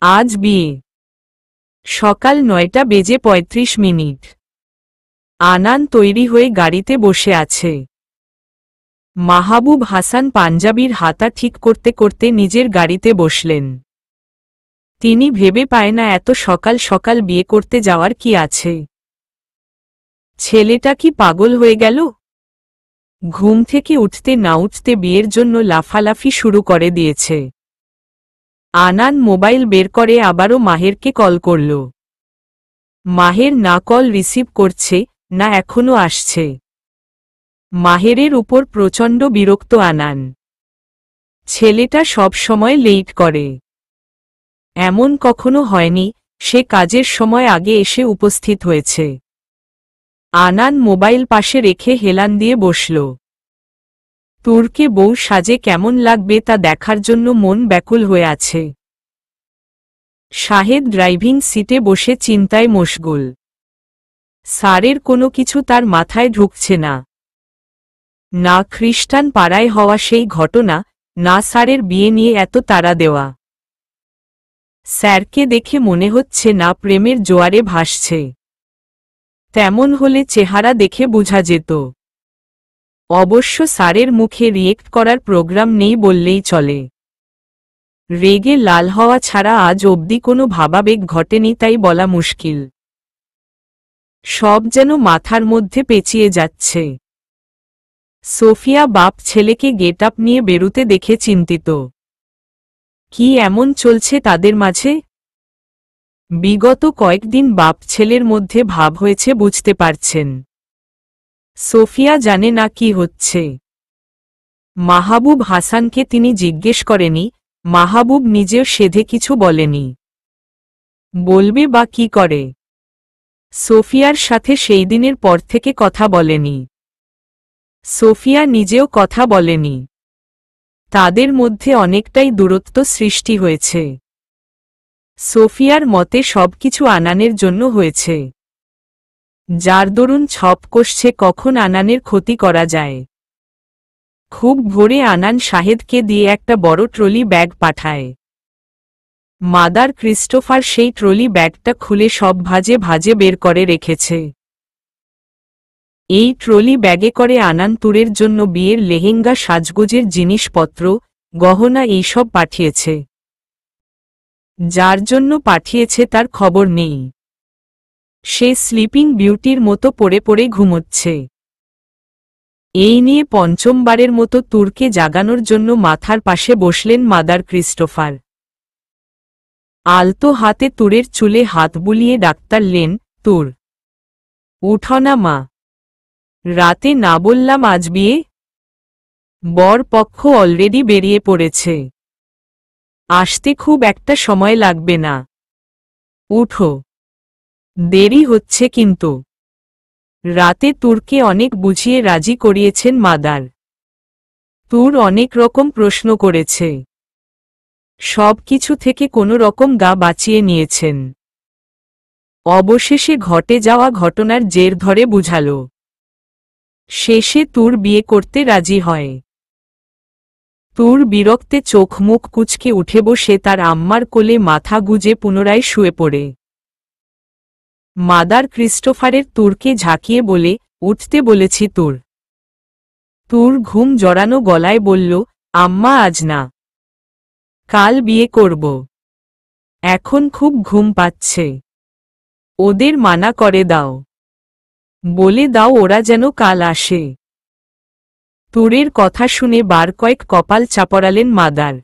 আজ বিয়ে। সকাল ৯টা বেজে ৩৫ মিনিট। আনান তৈরি হয়ে গাড়িতে বসে আছে। মাহবুব হাসান পাঞ্জাবির হাতা ঠিক করতে করতে নিজের গাড়িতে বসলেন। তিনি ভেবে পায় না এত সকাল সকাল বিয়ে করতে যাওয়ার কি আছে। ছেলেটা কি পাগল হয়ে গেল? ঘুম থেকে উঠতে না উঠতে বিয়ের জন্য লাফালাফি শুরু করে দিয়েছে। আনান মোবাইল বের করে আবারও মাহেরকে কল করল। মাহের না কল রিসিভ করছে না, এখনো আসছে। মাহেরের উপর প্রচণ্ড বিরক্ত আনান। ছেলেটা সব সময় লেট করে। এমন কখনো হয়নি সে কাজের সময় আগে এসে উপস্থিত হয়েছে। আনান মোবাইল পাশে রেখে হেলান দিয়ে বসল। তুরকে বউ সাজে কেমন লাগবে তা দেখার জন্য মন ব্যাকুল হয়ে আছে। শাহেদ ড্রাইভিং সিটে বসে চিন্তায় মশগুল। স্যারের কোনো কিছু তার মাথায় ঢুকছে না। না খ্রিস্টান পাড়ায় হওয়া সেই ঘটনা, না স্যারের বিয়ে নিয়ে এত তাড়া দেওয়া। স্যারকে দেখে মনে হচ্ছে না প্রেমের জোয়ারে ভাসছে। তেমন হলে চেহারা দেখে বোঝা যেত। অবশ্য স্যারের মুখে রিয়েক্ট করার প্রোগ্রাম নেই বললেই চলে। রেগে লাল হওয়া ছাড়া আজ অবধি কোনো ভাবাবেগ ঘটেনি তাই বলা মুশকিল। সব যেন মাথার মধ্যে পেঁচিয়ে যাচ্ছে। সোফিয়া বাপ ছেলেকে গেট আপ নিয়ে বেরুতে দেখে চিন্তিত। কি এমন চলছে তাদের মাঝে? বিগত কয়েকদিন বাপ ছেলের মধ্যে ভাব হয়েছে বুঝতে পারছেন। সোফিয়া জানে না কি হচ্ছে। মাহবুব হাসানকে তিনি জিজ্ঞেস করেনি, মাহবুব নিজেও সেধে কিছু বলেনি। বলবে বা কি করে? সোফিয়ার সাথে সেই দিনের পর থেকে কথা বলেনি। সোফিয়া নিজেও কথা বলেনি। তাদের মধ্যে অনেকটাই দূরত্ব সৃষ্টি হয়েছে। সোফিয়ার মতে সবকিছু আনানের জন্য হয়েছে। যার দরুন ছপ কষছে কখন আনানের ক্ষতি করা যায়। খুব ভোরে আনান শাহেদকে দিয়ে একটা বড় ট্রলি ব্যাগ পাঠায়। মাদার ক্রিস্টোফার সেই ট্রলি ব্যাগটা খুলে সব ভাজে ভাজে বের করে রেখেছে। এই ট্রলি ব্যাগে করে আনান তুরের জন্য বিয়ের লেহেঙ্গা, সাজগোজের জিনিসপত্র, গহনা এইসব পাঠিয়েছে। যার জন্য পাঠিয়েছে তার খবর নেই। সে স্লিপিং বিউটির মতো পড়ে পড়ে ঘুমোচ্ছে। এই নিয়ে পঞ্চমবারের মতো তুরকে জাগানোর জন্য মাথার পাশে বসলেন মাদার ক্রিস্টোফার। আলতো হাতে তুরের চুলে হাত বুলিয়ে ডাকতারলেন, তুর, উঠো না মা। রাতে না বললাম আজ বিয়ে? বর পক্ষ অলরেডি বেরিয়ে পড়েছে। আসতে খুব একটা সময় লাগবে না। উঠো। দেরি হচ্ছে কিন্তু। রাতে তুরকে অনেক বুঝিয়ে রাজি করিয়েছেন মাদার। তুর অনেক রকম প্রশ্ন করেছে। সব কিছু থেকে কোনো রকম গা বাঁচিয়ে নিয়েছেন। অবশেষে ঘটে যাওয়া ঘটনার জের ধরে বুঝাল। শেষে তুর বিয়ে করতে রাজি হয়। তুর বিরক্তে চোখ মুখ কুঁচকে উঠে বসে তার আম্মার কোলে মাথা গুজে পুনরায় শুয়ে পড়ে। মাদার ক্রিস্টোফারের তুরকে ঝাঁকিয়ে বলে, উঠতে বলেছি তুর। তুর ঘুম জড়ানো গলায় বলল, আম্মা আজ না, কাল বিয়ে করব। এখন খুব ঘুম পাচ্ছে। ওদের মানা করে দাও। বলে দাও ওরা যেন কাল আসে। তুরের কথা শুনে বার কয়েক কপাল চাপড়ালেন মাদার।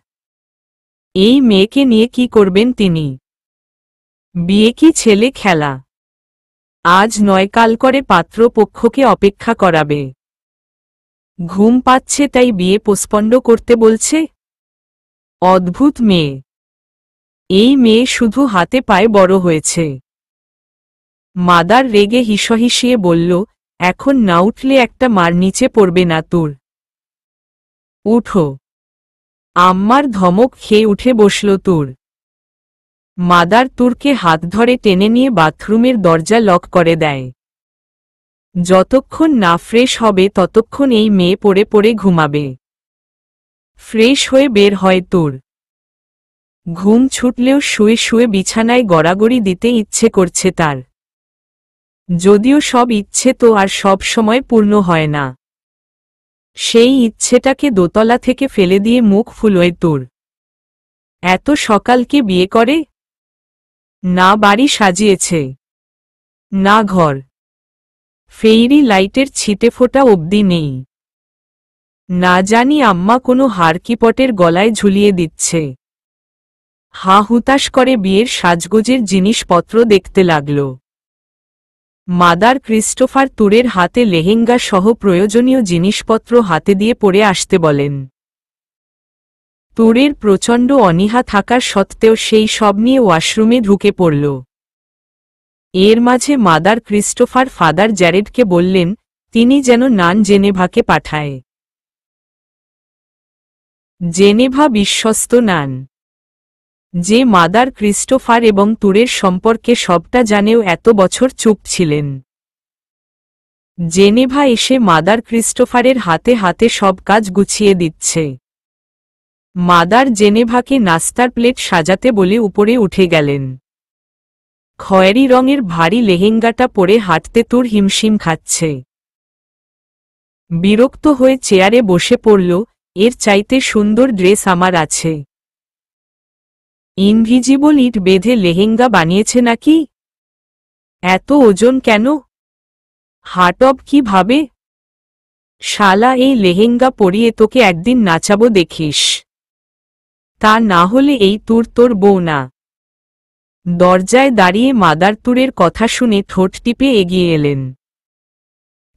এই মেয়েকে নিয়ে কি করবেন তিনি? বিয়ে কি ছেলে খেলা? আজ নয় কাল করে পাত্রপক্ষকে অপেক্ষা করাবে। ঘুম পাচ্ছে তাই বিয়ে পোস্টপন্ড করতে বলছে? অদ্ভুত মেয়ে। এই মেয়ে শুধু হাতে পায়ে বড় হয়েছে। মাদার রেগে হিসহিসিয়ে বলল, এখন না উঠলে একটা মার নিচে পড়বে না তুর। উঠো। আম্মার ধমক খেয়ে উঠে বসল তুর। মাদার তুরকে হাত ধরে টেনে নিয়ে বাথরুমের দরজা লক করে দেয়। যতক্ষণ না ফ্রেশ হবে ততক্ষণ এই মেয়ে পড়ে পড়ে ঘুমাবে। ফ্রেশ হয়ে বের হয় তুর। ঘুম ছুটলেও শুয়ে শুয়ে বিছানায় গড়াগড়ি দিতে ইচ্ছে করছে তার। যদিও সব ইচ্ছে তো আর সব সময় পূর্ণ হয় না। সেই ইচ্ছেটাকে দোতলা থেকে ফেলে দিয়ে মুখ ফুলোয় তোর। এত সকালকে বিয়ে করে? না বাড়ি সাজিয়েছে, না ঘর, ফেইরি লাইটের ছিটেফোঁটা অবধি নেই। না জানি আম্মা কোনো হারকিপটের গলায় ঝুলিয়ে দিচ্ছে। হা হুতাশ করে বিয়ের সাজগোজের জিনিসপত্র দেখতে লাগল। মাদার ক্রিস্টোফার তুরের হাতে লেহেঙ্গা সহ প্রয়োজনীয় জিনিসপত্র হাতে দিয়ে পরে আসতে বলেন। তুরের প্রচণ্ড অনীহা থাকার সত্ত্বেও সেই সব নিয়ে ওয়াশরুমে ঢুকে পড়ল। এর মাঝে মাদার ক্রিস্টোফার ফাদার জ্যারেডকে বললেন তিনি যেন নান জেনেভাকে পাঠায়। জেনেভা বিশ্বস্ত নান, যে মাদার ক্রিস্টোফার এবং তুরের সম্পর্কে সবটা জানেও এত বছর চুপ ছিলেন। জেনেভা এসে মাদার ক্রিস্টোফারের হাতে হাতে সব কাজ গুছিয়ে দিচ্ছে। মাদার জেনেভাকে নাস্তার প্লেট সাজাতে বলে উপরে উঠে গেলেন। খয়েরি রঙের ভারী লেহেঙ্গাটা পরে হাঁটতে তুর হিমশিম খাচ্ছে। বিরক্ত হয়ে চেয়ারে বসে পড়ল, এর চাইতে সুন্দর ড্রেস আমার আছে। ইনভিজিবল ইট বেঁধে লেহেঙ্গা বানিয়েছে নাকি? এত ওজন কেন? হাটব কি ভাবে? শালা এই লেহেঙ্গা পরিয়ে তোকে একদিন নাচাবো দেখিস। তা না হলে এই তুর তোর বউ না। দরজায় দাঁড়িয়ে মাদার তুরের কথা শুনে ঠোঁট টিপে এগিয়ে এলেন।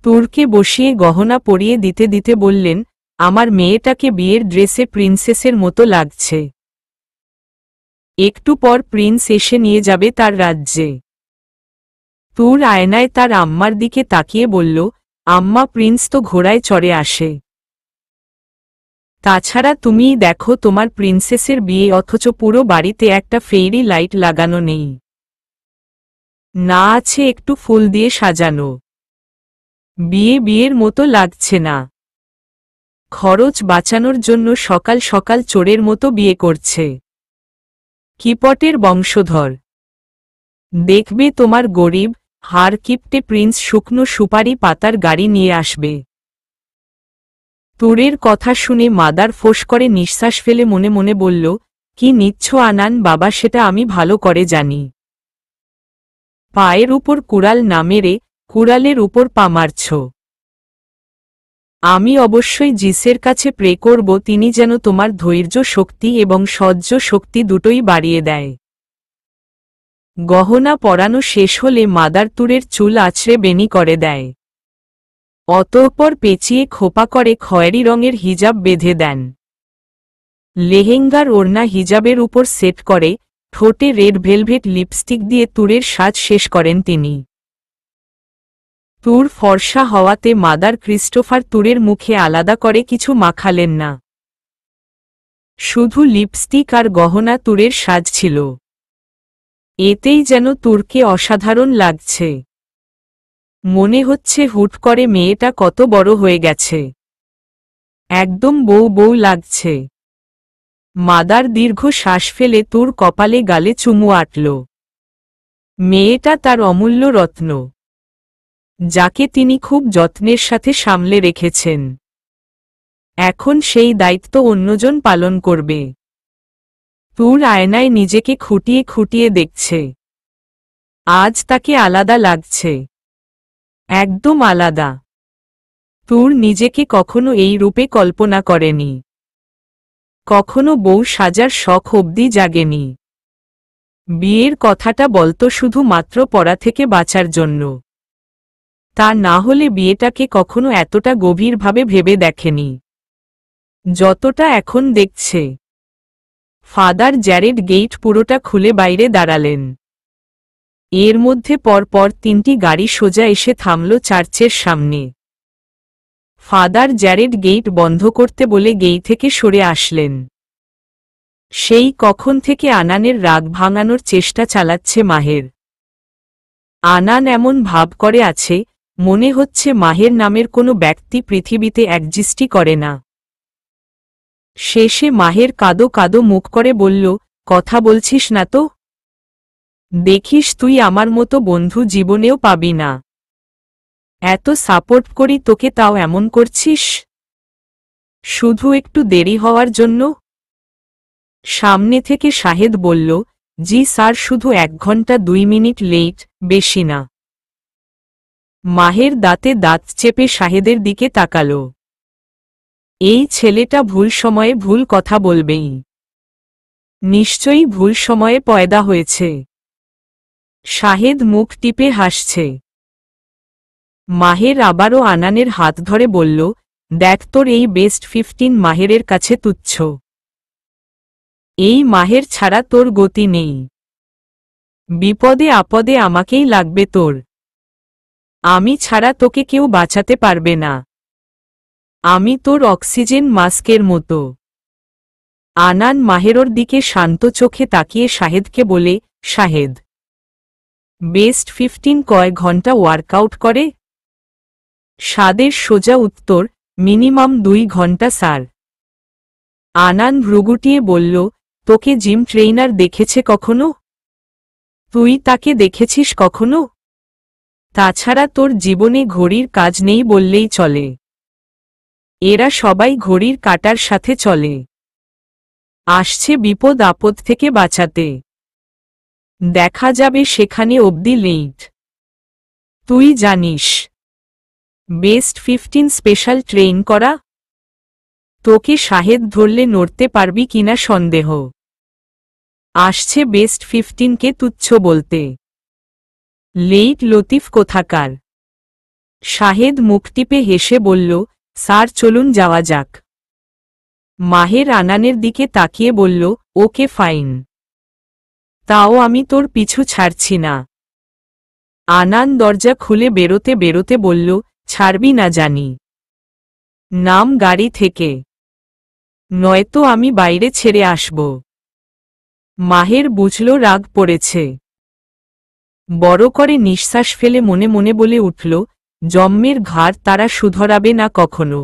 তুরকে বসিয়ে গহনা পরিয়ে দিতে দিতে বললেন, আমার মেয়েটাকে বিয়ের ড্রেসে প্রিন্সেসের মতো লাগছে। একটু পর প্রিন্স এসে নিয়ে যাবে তার রাজ্যে। তুর আয়নায় তার আম্মার দিকে তাকিয়ে বলল, আম্মা প্রিন্স তো ঘোড়ায় চড়ে আসে। তাছাড়া তুমিই দেখো তোমার প্রিন্সেসের বিয়ে, অথচ পুরো বাড়িতে একটা ফেইরি লাইট লাগানো নেই, না আছে একটু ফুল দিয়ে সাজানো। বিয়ের মতো লাগছে না। খরচ বাঁচানোর জন্য সকাল সকাল চোরের মতো বিয়ে করছে। কিপটের বংশধর। দেখবে তোমার গরিব হার কিপটে প্রিন্স শুকনো সুপারি পাতার গাড়ি নিয়ে আসবে। তুরের কথা শুনে মাদার ফোঁস করে নিঃশ্বাস ফেলে মনে মনে বলল, কি নিচ্ছ আনান বাবা, সেটা আমি ভালো করে জানি। পায়ের উপর কুড়াল না মেরে কুড়ালের উপর পা মারছ। আমি অবশ্যই জিসের কাছে প্রে করব তিনি যেন তোমার ধৈর্য শক্তি এবং সহ্য শক্তি দুটোই বাড়িয়ে দেয়। গহনা পরানো শেষ হলে মাদার তুরের চুল আছড়ে বেনি করে দেয়। অতঃপর পেঁচিয়ে খোপা করে খয়েরি রঙের হিজাব বেঁধে দেন। লেহেঙ্গার ওড়না হিজাবের উপর সেট করে ঠোঁটে রেড ভেলভেট লিপস্টিক দিয়ে তুরের সাজ শেষ করেন তিনি। তুর ফর্সা হওয়াতে মাদার ক্রিস্টোফার তুরের মুখে আলাদা করে কিছু মাখালেন না। শুধু লিপস্টিক আর গহনা তুরের সাজ ছিল। এতেই যেন তুরকে অসাধারণ লাগছে। মনে হচ্ছে হুট করে মেয়েটা কত বড় হয়ে গেছে। একদম বউ বউ লাগছে। মাদার দীর্ঘ শ্বাস ফেলে তুর কপালে গালে চুমু আটল। মেয়েটা তার অমূল্য রত্ন, যাকে তিনি খুব যত্নের সাথে সামলে রেখেছেন। এখন সেই দায়িত্ব অন্যজন পালন করবে। তুর আয়নায় নিজেকে খুঁটিয়ে খুঁটিয়ে দেখছে। আজ তাকে আলাদা লাগছে, একদম আলাদা। তুর নিজেকে কখনো এই রূপে কল্পনা করেনি। কখনো বউ সাজার শখ অবধি জাগেনি। বিয়ের কথাটা বলতো শুধু মাত্র পড়া থেকে বাঁচার জন্য। তা না হলে বিয়েটাকে কখনো এতটা গভীরভাবে ভেবে দেখেনি যতটা এখন দেখছে। ফাদার জ্যারেড গেট পুরোটা খুলে বাইরে দাঁড়ালেন। এর মধ্যে পরপর তিনটি গাড়ি সোজা এসে থামল চার্চের সামনে। ফাদার জ্যারেড গেট বন্ধ করতে বলে গেট থেকে সরে আসলেন। সেই কখন থেকে আনানের রাগ ভাঙানোর চেষ্টা চালাচ্ছে মাহের। আনান এমন ভাব করে আছে, মনে হচ্ছে মাহের নামের কোনো ব্যক্তি পৃথিবীতে একজিস্টই করে না। শেষে মাহের কাদো কাদো মুখ করে বলল, কথা বলছিস না তো? দেখিস তুই আমার মতো বন্ধু জীবনেও পাবি না। এত সাপোর্ট করি তোকে, তাও এমন করছিস? শুধু একটু দেরি হওয়ার জন্য? সামনে থেকে শাহেদ বলল, জি স্যার, শুধু 1 ঘন্টা 2 মিনিট লেট, বেশি না। মাহের দাঁতে দাঁত চেপে শাহেদের দিকে তাকাল। এই ছেলেটা ভুল সময়ে ভুল কথা বলবেই। নিশ্চয়ই ভুল সময়ে পয়দা হয়েছে। শাহেদ মুখ টিপে হাসছে। মাহের আবারও আনানের হাত ধরে বলল, দেখ, তোর এই বেস্ট 15 মাহেরের কাছে তুচ্ছ। এই মাহের ছাড়া তোর গতি নেই। বিপদে আপদে আমাকেই লাগবে তোর। আমি ছাড়া তোকে কেউ বাঁচাতে পারবে না। আমি তোর অক্সিজেন মাস্কের মতো। আনান মাহেরর দিকে শান্ত চোখে তাকিয়ে শাহেদকে বলে, শাহেদ, বেস্ট 15 কয় ঘন্টা ওয়ার্কআউট করে? সাদের সোজা উত্তর, মিনিমাম 2 ঘন্টা স্যার। আনান ভ্রুগুটিয়ে বলল, তোকে জিম ট্রেইনার দেখেছে কখনো? তুই তাকে দেখেছিস কখনো? তাছাড়া তোর জীবনে ঘড়ির কাজ নেই বললেই চলে। এরা সবাই ঘড়ির কাঁটার সাথে চলে। আসছে বিপদ আপদ থেকে বাঁচাতে। দেখা যাবে সেখানে অবধি লেট। তুই জানিস বেস্ট 15 স্পেশাল ট্রেন করা? তোকে শাহেদ ধরলে নড়তে পারবি কিনা সন্দেহ। আসছে বেস্ট 15 কে তুচ্ছ বলতে। লেট লতিফ কোথাকার। শাহেদ মুখ টিপে হেসে বলল, স্যার চলুন যাওয়া যাক। মাহের আনানের দিকে তাকিয়ে বলল, ওকে ফাইন। তাও আমি তোর পিছু ছাড়ছি না। আনান দরজা খুলে বেরোতে বেরোতে বলল, ছাড়বি না জানি। নাম গাড়ি থেকে, নয়তো আমি বাইরে ছেড়ে আসব। মাহের বুঝল রাগ পড়েছে। বড় করে নিঃশ্বাস ফেলে মনে মনে বলে উঠল, জম্মের ঘাড় তারা শুধরাবে না কখনো।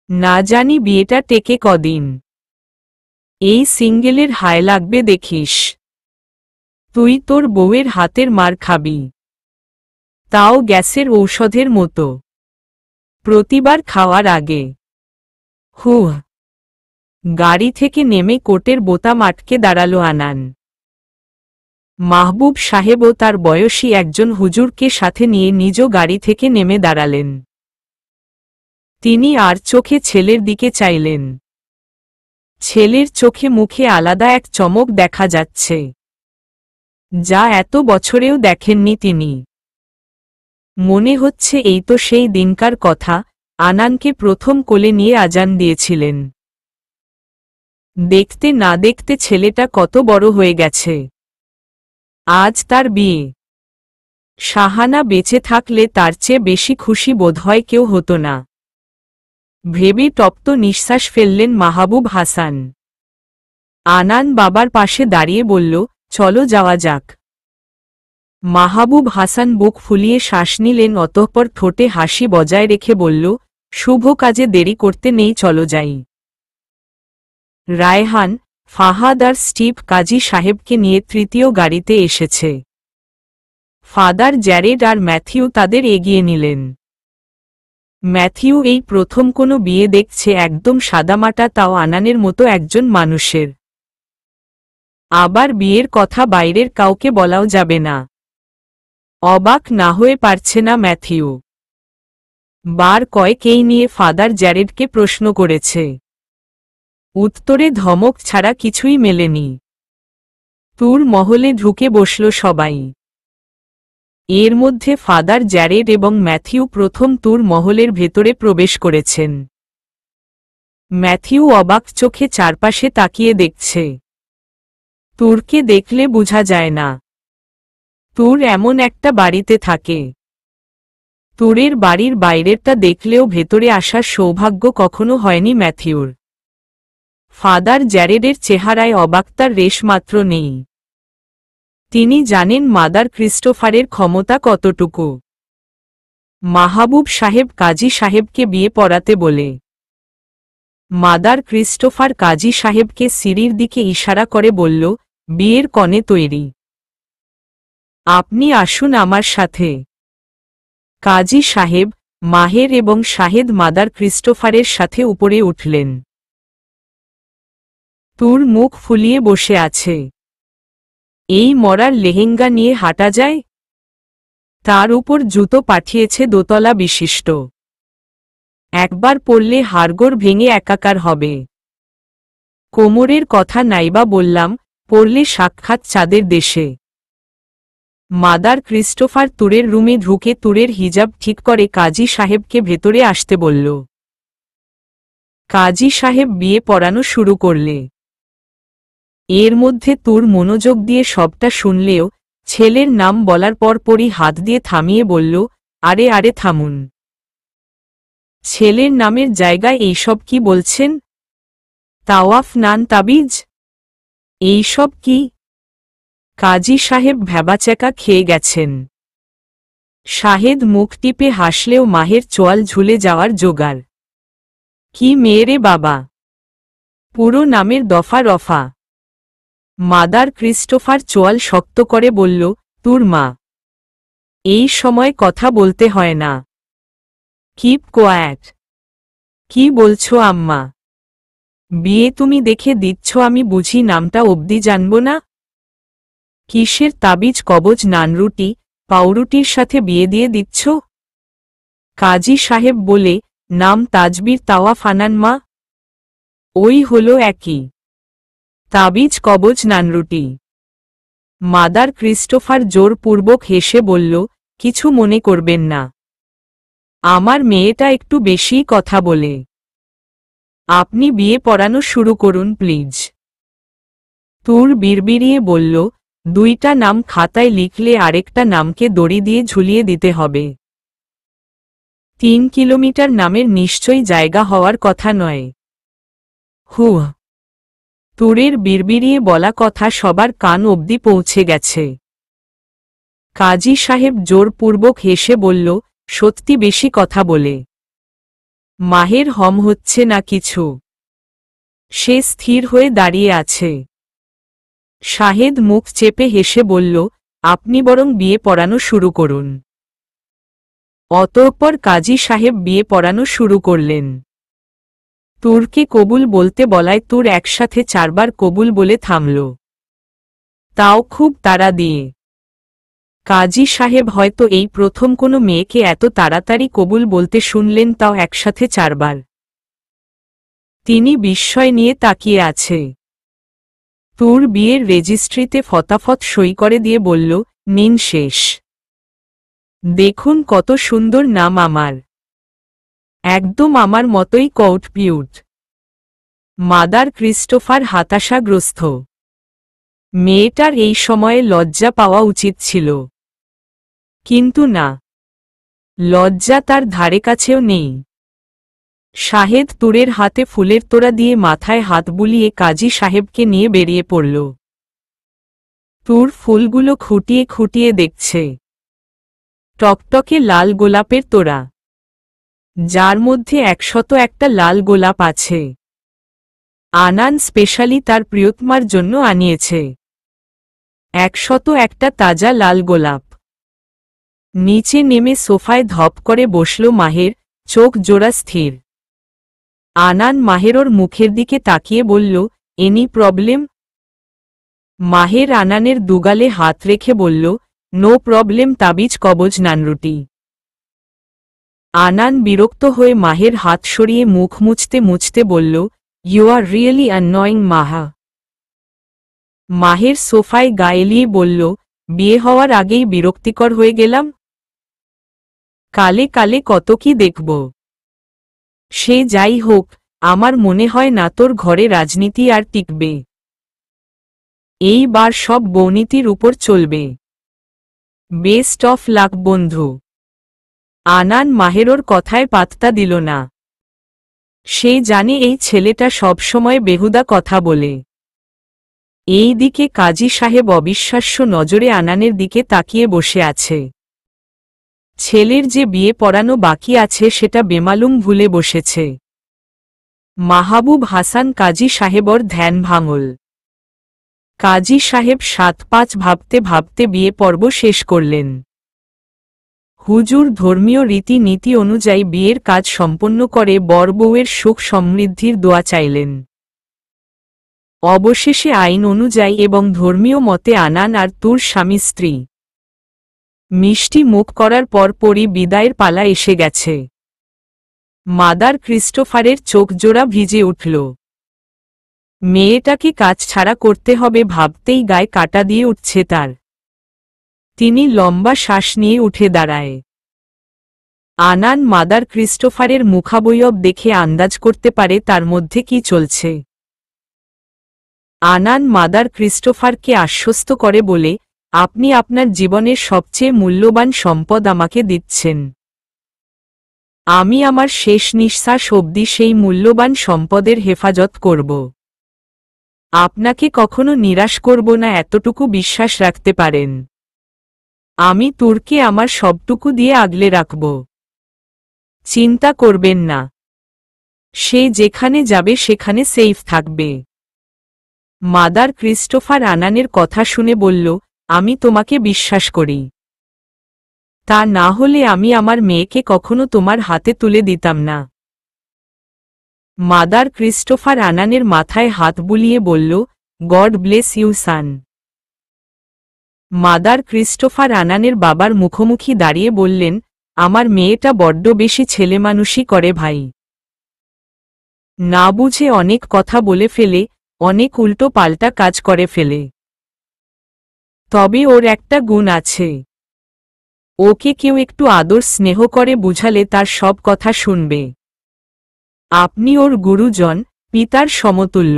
না জানি বিয়েটা টেকে কদিন। এই সিঙ্গেলের হায় লাগবে দেখিস। তুই তোর বউয়ের হাতের মার খাবি, তাও গ্যাসের ঔষধের মতো, প্রতিবার খাওয়ার আগে। হুহ। গাড়ি থেকে নেমে কোটের বোতাম আটকে দাঁড়ালো আনান। মাহবুব সাহেবও তার বয়সী একজন হুজুরকে সাথে নিয়ে নিজ গাড়ি থেকে নেমে দাঁড়ালেন। তিনি আর চোখে ছেলের দিকে চাইলেন। ছেলের চোখে মুখে আলাদা এক চমক দেখা যাচ্ছে, যা এত বছরেও দেখেননি তিনি। মনে হচ্ছে এই তো সেই দিনকার কথা, আনানকে প্রথম কোলে নিয়ে আজান দিয়েছিলেন। দেখতে না দেখতে ছেলেটা কত বড় হয়ে গেছে। আজ তার বিয়ে। শাহানা বেঁচে থাকলে তার চেয়ে বেশি খুশি বোধহয় কেউ হতো না। ভেবে তপ্ত নিঃশ্বাস ফেললেন মাহবুব হাসান। আনান বাবার পাশে দাঁড়িয়ে বলল, চলো যাওয়া যাক। মাহবুব হাসান বুক ফুলিয়ে শ্বাস নিলেন, অতঃপর ঠোঁটে হাসি বজায় রেখে বলল, শুভ কাজে দেরি করতে নেই, চলো যাই। রায়হান, ফাহাদ আর স্টিভ কাজী সাহেবকে নিয়ে তৃতীয় গাড়িতে এসেছে। ফাদার জ্যারেড আর ম্যাথিউ তাদের এগিয়ে নিলেন। ম্যাথিউ এই প্রথম কোনো বিয়ে দেখছে, একদম সাদামাটা, তাও আনানের মতো একজন মানুষের। আবার বিয়ের কথা বাইরের কাউকে বলাও যাবে না। অবাক না হয়ে পারছে না ম্যাথিউ। বার কয়েকেই নিয়ে ফাদার জ্যারেডকে প্রশ্ন করেছে। উত্তরে ধমক ছাড়া কিছুই মেলেনি। তুর মহলে ঢুকে বসল সবাই। এর মধ্যে ফাদার জ্যারেড এবং ম্যাথিউ প্রথম তুর মহলের ভেতরে প্রবেশ করেছেন। ম্যাথিউ অবাক চোখে চারপাশে তাকিয়ে দেখছে। তুরকে দেখলে বোঝা যায় না তুর এমন একটা বাড়িতে থাকে। তুরের বাড়ির বাইরেরটা দেখলেও ভেতরে আসার সৌভাগ্য কখনো হয়নি ম্যাথিউর। ফাদার জ্যারেডের চেহারায় অবাকতার রেশমাত্র নেই। তিনি জানেন মাদার ক্রিস্টোফারের ক্ষমতা কতটুকু। মাহবুব সাহেব কাজী সাহেবকে বিয়ে পড়াতে বলে মাদার ক্রিস্টোফার কাজী সাহেবকে সিঁড়ির দিকে ইশারা করে বলল, বিয়ের কনে তৈরি। আপনি আসুন আমার সাথে। কাজী সাহেব, মাহের এবং শাহেদ মাদার ক্রিস্টোফারের সাথে উপরে উঠলেন। তুর মুখ ফুলিয়ে বসে আছে। এই মরার লেহেঙ্গা নিয়ে হাঁটা যায়? তার উপর জুতো পাঠিয়েছে দোতলা বিশিষ্ট। একবার পরলে হাড়গোড় ভেঙে একাকার হবে। কোমরের কথা নাইবা বললাম, পরলে সাক্ষাৎ চাঁদের দেশে। মাদার ক্রিস্টোফার তুরের রুমে ঢুকে তুরের হিজাব ঠিক করে কাজী সাহেবকে ভেতরে আসতে বলল। কাজী সাহেব বিয়ে পড়ানো শুরু করলে। এর মধ্যে তুর মনোযোগ দিয়ে সবটা শুনলেও ছেলের নাম বলার পরপরই হাত দিয়ে থামিয়ে বলল, আরে আরে থামুন। ছেলের নামের জায়গায় এইসব কি বলছেন? তাওয়াফ নান তাবিজ এইসব কি? কাজী সাহেব ভ্যাবাচ্যাকা খেয়ে গেছেন। শাহেদ মুখ টিপে হাসলেও মাহের চোয়াল ঝুলে যাওয়ার জোগাড়। কি মেয়েরে বাবা! পুরো নামের দফা রফা। মাদার ক্রিস্টোফার চোয়াল শক্ত করে বলল, তুর মা। এই সময় কথা বলতে হয় না। কিপ কোয়াট। কি বলছো আম্মা? বিয়ে তুমি দেখে দিচ্ছ, আমি বুঝি নামটা অবধি জানব না? কিসের তাবিজ কবজ নানরুটি পাউরুটির সাথে বিয়ে দিয়ে দিচ্ছ? কাজী সাহেব বলে, নাম তাজবির তাওয়াফ আনান মা। ওই হলো একই। তাবিজ কবজ নানরুটি। মাদার ক্রিস্টোফার জোরপূর্বক হেসে বলল, কিছু মনে করবেন না। আমার মেয়েটা একটু বেশিই কথা বলে। আপনি বিয়ে পড়ানো শুরু করুন প্লিজ। তুর বিড়বিড়িয়ে বলল, দুইটা নাম খাতায় লিখলে আরেকটা নামকে দড়ি দিয়ে ঝুলিয়ে দিতে হবে। 3 কিলোমিটার নামের নিশ্চয়ই জায়গা হওয়ার কথা নয়। হুহ। তুরের বিড়বিড়িয়ে বলা কথা সবার কান অবধি পৌঁছে গেছে। কাজী সাহেব জোরপূর্বক হেসে বলল, সত্যি বেশি কথা বলে। মাহের হম হচ্ছে না কিছু। সে স্থির হয়ে দাঁড়িয়ে আছে। শাহেদ মুখ চেপে হেসে বলল, আপনি বরং বিয়ে পড়ানো শুরু করুন। অতঃপর কাজী সাহেব বিয়ে পড়ানো শুরু করলেন। তুরকে কবুল বলতে বলায় তুর একসাথে 4 বার কবুল বলে থামল। তাও খুব তাড়া দিয়ে। কাজী সাহেব হয়তো এই প্রথম কোনো মেয়েকে এত তাড়াতাড়ি কবুল বলতে শুনলেন, তাও একসাথে 4 বার। তিনি বিস্ময় নিয়ে তাকিয়ে আছে। তুর বিয়ের রেজিস্ট্রিতে ফতাফত সই করে দিয়ে বলল, নিন শেষ। দেখুন কত সুন্দর নাম আমার। একদম আমার মতোই কউট পিউট। মাদার ক্রিস্টোফার হতাশাগ্রস্ত। মেয়েটার এই সময়ে লজ্জা পাওয়া উচিত ছিল। কিন্তু না, লজ্জা তার ধারে কাছেও নেই। শাহেদ তুরের হাতে ফুলের তোড়া দিয়ে মাথায় হাত বুলিয়ে কাজী সাহেবকে নিয়ে বেরিয়ে পড়ল। তুর ফুলগুলো খুঁটিয়ে খুঁটিয়ে দেখছে। টকটকে লাল গোলাপের তোড়া, যার মধ্যে 101টা লাল গোলাপ আছে। আনান স্পেশালি তার প্রিয়তমার জন্য আনিয়েছে 101টা তাজা লাল গোলাপ। নিচে নেমে সোফায় ধপ করে বসল মাহের, চোখ জোড়া স্থির। আনান মাহেরর মুখের দিকে তাকিয়ে বলল, এনি প্রবলেম? মাহের আনানের দুগালে হাত রেখে বলল, নো প্রবলেম তাবিজ কবজ নানরুটি। আনান বিরক্ত হয়ে মাহের হাত সরিয়ে মুখ মুছতে মুছতে বলল, ইউ আর রিয়েলি অ্যানয়িং মাহা। মাহের সোফায় গা এলিয়ে বলল, বিয়ে হওয়ার আগেই বিরক্তিকর হয়ে গেলাম? কালে কালে কত কি দেখব। সে যাই হোক, আমার মনে হয় না তোর ঘরে রাজনীতি আর টিকবে। এইবার সব বৌনীতির উপর চলবে। বেস্ট অফ লাক বন্ধু। আনান মাহেরর কথায় পাত্তা দিল না। সে জানে এই ছেলেটা সবসময় বেহুদা কথা বলে। এই দিকে কাজী সাহেব অবিশ্বাস্য নজরে আনানের দিকে তাকিয়ে বসে আছে। ছেলের যে বিয়ে পড়ানো বাকি আছে সেটা বেমালুম ভুলে বসেছে। মাহবুব হাসান কাজী সাহেবর ধ্যান ভাঙল। কাজী সাহেব 7-5 ভাবতে ভাবতে বিয়ে পর্ব শেষ করলেন। হুজুর ধর্মীয় রীতি নীতি অনুযায়ী বিয়ের কাজ সম্পন্ন করে বর বউয়ের সুখ সমৃদ্ধির দোয়া চাইলেন। অবশেষে আইন অনুযায়ী এবং ধর্মীয় মতে আনান আর তুর স্বামী স্ত্রী। মিষ্টি মুখ করার পরপরই বিদায়ের পালা এসে গেছে। মাদার ক্রিস্টোফারের চোখ জোড়া ভিজে উঠল। মেয়েটাকে কাজ ছাড়া করতে হবে ভাবতেই গায়ে কাটা দিয়ে উঠছে তার। তিনি লম্বা শ্বাস নিয়ে উঠে দাঁড়ায়। আনান মাদার ক্রিস্টোফারের মুখাবয়ব দেখে আন্দাজ করতে পারে তার মধ্যে কি চলছে। আনান মাদার ক্রিস্টোফারকে আশ্বস্ত করে বলে, আপনি আপনার জীবনের সবচেয়ে মূল্যবান সম্পদ আমাকে দিচ্ছেন। আমি আমার শেষ নিঃশ্বাস অবধি সেই মূল্যবান সম্পদের হেফাজত করব। আপনাকে কখনো নিরাশ করব না, এতটুকু বিশ্বাস রাখতে পারেন। আমি তুরকে আমার সবটুকু দিয়ে আগলে রাখব। চিন্তা করবেন না, সে যেখানে যাবে সেখানে সেফ থাকবে। মাদার ক্রিস্টোফার আনানের কথা শুনে বলল, আমি তোমাকে বিশ্বাস করি। তা না হলে আমি আমার মেয়েকে কখনো তোমার হাতে তুলে দিতাম না। মাদার ক্রিস্টোফার আনানের মাথায় হাত বুলিয়ে বলল, God bless you son. Mother Christopher আনানের বাবার মুখোমুখি দাঁড়িয়ে বললেন, আমার মেয়েটা বড্ড বেশি ছেলেমানুষি করে ভাই। না বুঝে অনেক কথা বলে ফেলে, অনেক উল্টো পাল্টা কাজ করে ফেলে। তবে ওর একটা গুণ আছে, ওকে কেউ একটু আদর স্নেহ করে বুঝালে তার সব কথা শুনবে। আপনি ওর গুরুজন, পিতার সমতুল্য।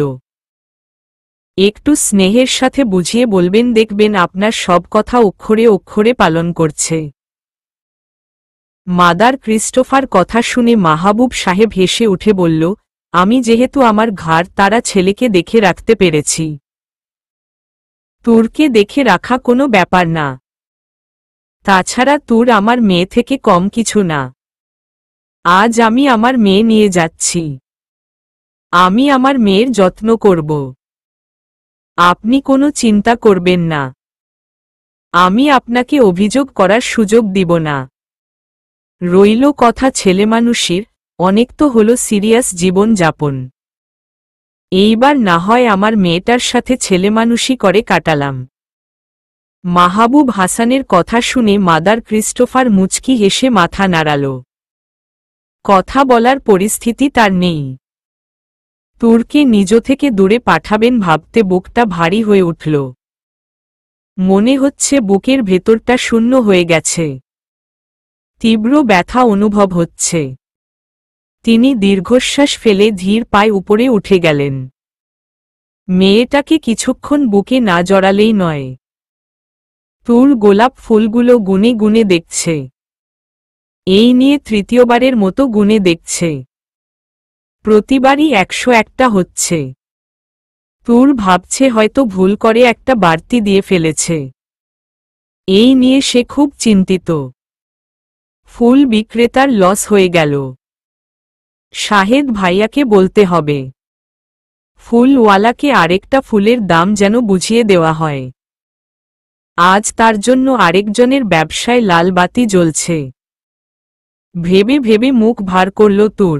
একটু স্নেহের সাথে বুঝিয়ে বলবেন, দেখবেন আপনার সব কথা অক্ষরে অক্ষরে পালন করছে। মাদার ক্রিস্টোফার কথা শুনে মাহবুব সাহেব হেসে উঠে বলল, আমি যেহেতু আমার ঘাড় তারা ছেলেকে দেখে রাখতে পেরেছি, তুরকে দেখে রাখা কোনো ব্যাপার না। তাছাড়া তুর আমার মেয়ে থেকে কম কিছু না। আজ আমি আমার মেয়ে নিয়ে যাচ্ছি। আমি আমার মেয়ের যত্ন করব। আপনি কোনো চিন্তা করবেন না। আমি আপনাকে অভিযোগ করার সুযোগ দিব না। রইল কথা ছেলেমানুষির, অনেক তো হলো সিরিয়াস জীবন যাপন। এইবার না হয় আমার মেয়েটার সাথে ছেলেমানুষি করে কাটালাম। মাহবুব হাসানের কথা শুনে মাদার ক্রিস্টোফার মুচকি হেসে মাথা নাড়াল। কথা বলার পরিস্থিতি তার নেই। তুরকে নিজ থেকে দূরে পাঠাবেন ভাবতে বুকটা ভারী হয়ে উঠল। মনে হচ্ছে বুকের ভেতরটা শূন্য হয়ে গেছে। তীব্র ব্যথা অনুভব হচ্ছে। তিনি দীর্ঘশ্বাস ফেলে ধীর পায়ে উপরে উঠে গেলেন। মেয়েটাকে কিছুক্ষণ বুকে না জড়ালেই নয়। তুর গোলাপ ফুলগুলো গুনে গুনে দেখছে। এই নিয়ে তৃতীয়বারের মতো গুনে দেখছে। প্রতিবারই 101টা হচ্ছে। তুর ভাবছে হয়তো ভুল করে একটা বাড়তি দিয়ে ফেলেছে। এই নিয়ে সে খুব চিন্তিত। ফুল বিক্রেতার লস হয়ে গেল। শাহেদ ভাইয়াকে বলতে হবে, ফুলওয়ালাকে আরেকটা ফুলের দাম যেন বুঝিয়ে দেওয়া হয়। আজ তার জন্য আরেকজনের ব্যবসায় লাল বাতি জ্বলছে। ভেবে ভেবে মুখ ভার করল তুর।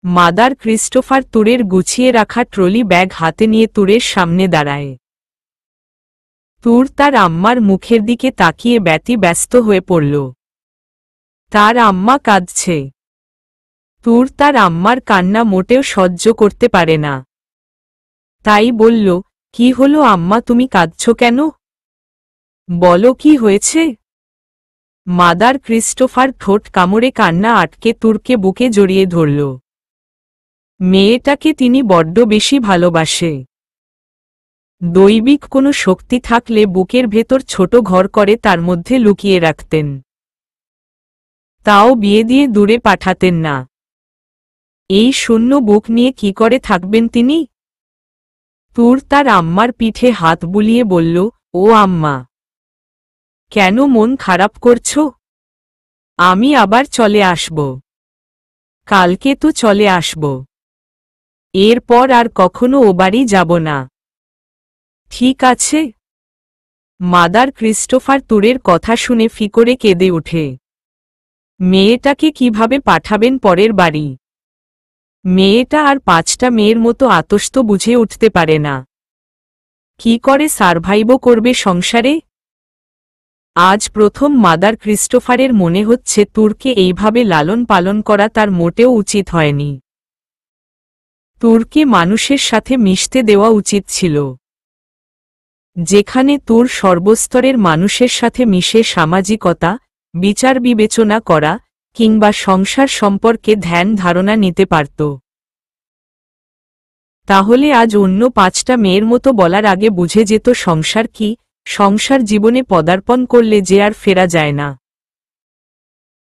মাদার ক্রিস্টোফার তুরের গুছিয়ে রাখা ট্রলি ব্যাগ হাতে নিয়ে তুরের সামনে দাঁড়ায়। তুর তার আম্মার মুখের দিকে তাকিয়ে ব্যতিব্যস্ত হয়ে পড়ল। তার আম্মা কাঁদছে। তুর তার আম্মার কান্না মোটেও সহ্য করতে পারে না। তাই বলল, কি হলো আম্মা, তুমি কাঁদছ কেন? বলো কি হয়েছে? মাদার ক্রিস্টোফার ঠোঁট কামড়ে কান্না আটকে তুরকে বুকে জড়িয়ে ধরল। মেয়েটাকে তিনি বড্ড বেশি ভালোবাসে। দৈবিক কোনো শক্তি থাকলে বুকের ভেতর ছোট ঘর করে তার মধ্যে লুকিয়ে রাখতেন। তাও বিয়ে দিয়ে দূরে পাঠাতেন না। এই শূন্য বুক নিয়ে কি করে থাকবেন তিনি? তুর তার আম্মার পিঠে হাত বুলিয়ে বলল, ও আম্মা, কেন মন খারাপ করছো? আমি আবার চলে আসব। কালকে তো চলে আসব। এরপর আর কখনো ও বাড়ি যাব না। ঠিক আছে। মাদার ক্রিস্টোফার তুরের কথা শুনে ফিকরে কেঁদে ওঠে। মেয়েটাকে কিভাবে পাঠাবেন পরের বাড়ি? মেয়েটা আর 5টা মেয়ের মতো আতস্ত বুঝে উঠতে পারে না। কি করে সারভাইভও করবে সংসারে? আজ প্রথম মাদার ক্রিস্টোফারের মনে হচ্ছে তুরকে এইভাবে লালন পালন করা তার মোটেও উচিত হয়নি। তুরকে মানুষের সাথে মিশতে দেওয়া উচিত ছিল। যেখানে তুর সর্বস্তরের মানুষের সাথে মিশে সামাজিকতা, বিচার বিবেচনা করা কিংবা সংসার সম্পর্কে ধ্যান ধারণা নিতে পারত। তাহলে আজ অন্য 5টা মেয়ের মতো বলার আগে বুঝে যেত সংসার কি, সংসার জীবনে পদার্পণ করলে যে আর ফেরা যায় না।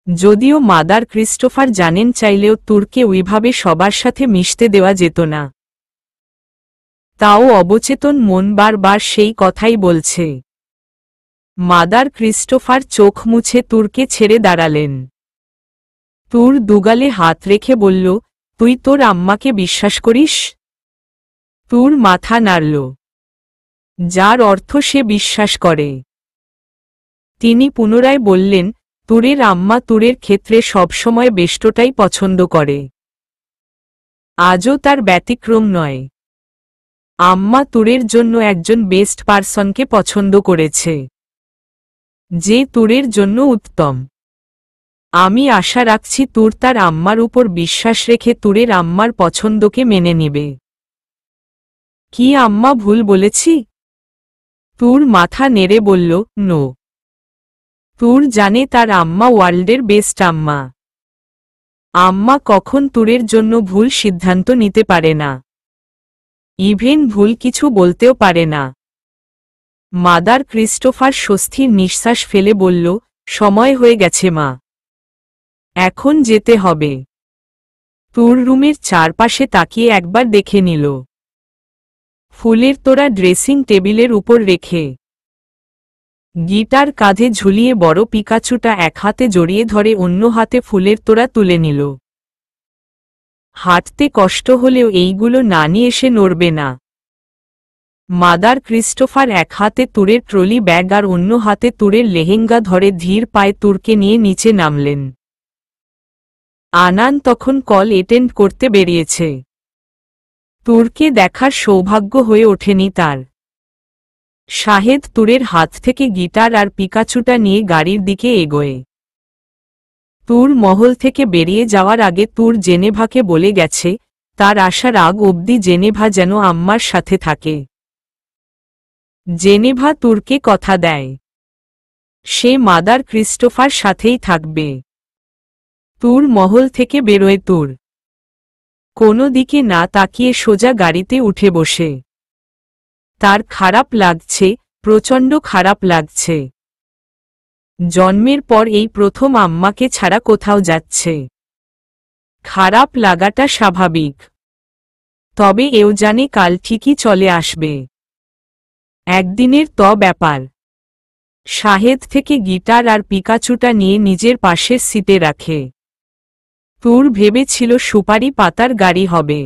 যদিও মাদার ক্রিস্টোফার জানেন চাইলেও তুরকে ওইভাবে সবার সাথে মিশতে দেওয়া যেত না। তাও অবচেতন মন বারবার সেই কথাই বলছে। মাদার ক্রিস্টোফার চোখ মুছে তুরকে ছেড়ে দাঁড়ালেন। তুর দুগালে হাত রেখে বলল, তুই তোর আম্মাকে বিশ্বাস করিস? তুর মাথা নাড়ল, যার অর্থ সে বিশ্বাস করে। তিনি পুনরায় বললেন, তুরের আম্মা তুরের ক্ষেত্রে সবসময় বেষ্টটাই পছন্দ করে। আজও তার ব্যতিক্রম নয়। আম্মা তুরের জন্য একজন বেস্ট পারসনকে পছন্দ করেছে, যে তুরের জন্য উত্তম। আমি আশা রাখছি তুর তার আম্মার উপর বিশ্বাস রেখে তুরের আম্মার পছন্দকে মেনে নেবে। কি আম্মা ভুল বলেছি? তুর মাথা নেড়ে বলল, নো। তুর জানে তার আম্মা ওয়ার্ল্ডের বেস্ট আম্মা। আম্মা কখন তুরের জন্য ভুল সিদ্ধান্ত নিতে পারে না, ইভেন ভুল কিছু বলতেও পারে না। মাদার ক্রিস্টোফার স্বস্তির নিঃশ্বাস ফেলে বলল, সময় হয়ে গেছে মা, এখন যেতে হবে। তুর রুমের চারপাশে তাকিয়ে একবার দেখে নিল। ফুলের তোড়া ড্রেসিং টেবিলের উপর রেখে, গিটার কাঁধে ঝুলিয়ে বড় পিকাচুটা এক হাতে জড়িয়ে ধরে অন্য হাতে ফুলের তোড়া তুলে নিল। হাঁটতে কষ্ট হলেও এইগুলো না নিয়ে এসে নড়বে না। মাদার ক্রিস্টোফার এক হাতে তুরের ট্রলি ব্যাগ আর অন্য হাতে তুরের লেহেঙ্গা ধরে ধীর পায়ে তুরকে নিয়ে নিচে নামলেন। আনান তখন কল অ্যাটেন্ড করতে বেরিয়েছে। তুরকে দেখার সৌভাগ্য হয়ে ওঠেনি তার। শাহেদ তুরের হাত থেকে গিটার আর পিকাচুটা নিয়ে গাড়ির দিকে এগোয়। তুর মহল থেকে বেরিয়ে যাওয়ার আগে তুর জেনেভাকে বলে গেছে, তার আসার আগ অবধি জেনেভা যেন আম্মার সাথে থাকে। জেনেভা তুরকে কথা দেয়, সে মাদার ক্রিস্টোফার সাথেই থাকবে। তুর মহল থেকে বেরোয় তুর। কোনো দিকে না তাকিয়ে সোজা গাড়িতে উঠে বসে। তার খারাপ লাগছে, প্রচণ্ড খারাপ লাগছে। জন্মের পর এই প্রথম আম্মাকে ছাড়া কোথাও যাচ্ছে। খারাপ লাগাটা স্বাভাবিক, তবে এও জানে কাল ঠিকই চলে আসবে। একদিনের তো ব্যাপার। শাহেদ থেকে গিটার আর পিকাচুটা নিয়ে নিজের পাশের সিটে রাখে। তুর ভেবেছিল সুপারি পাতার গাড়ি হবে।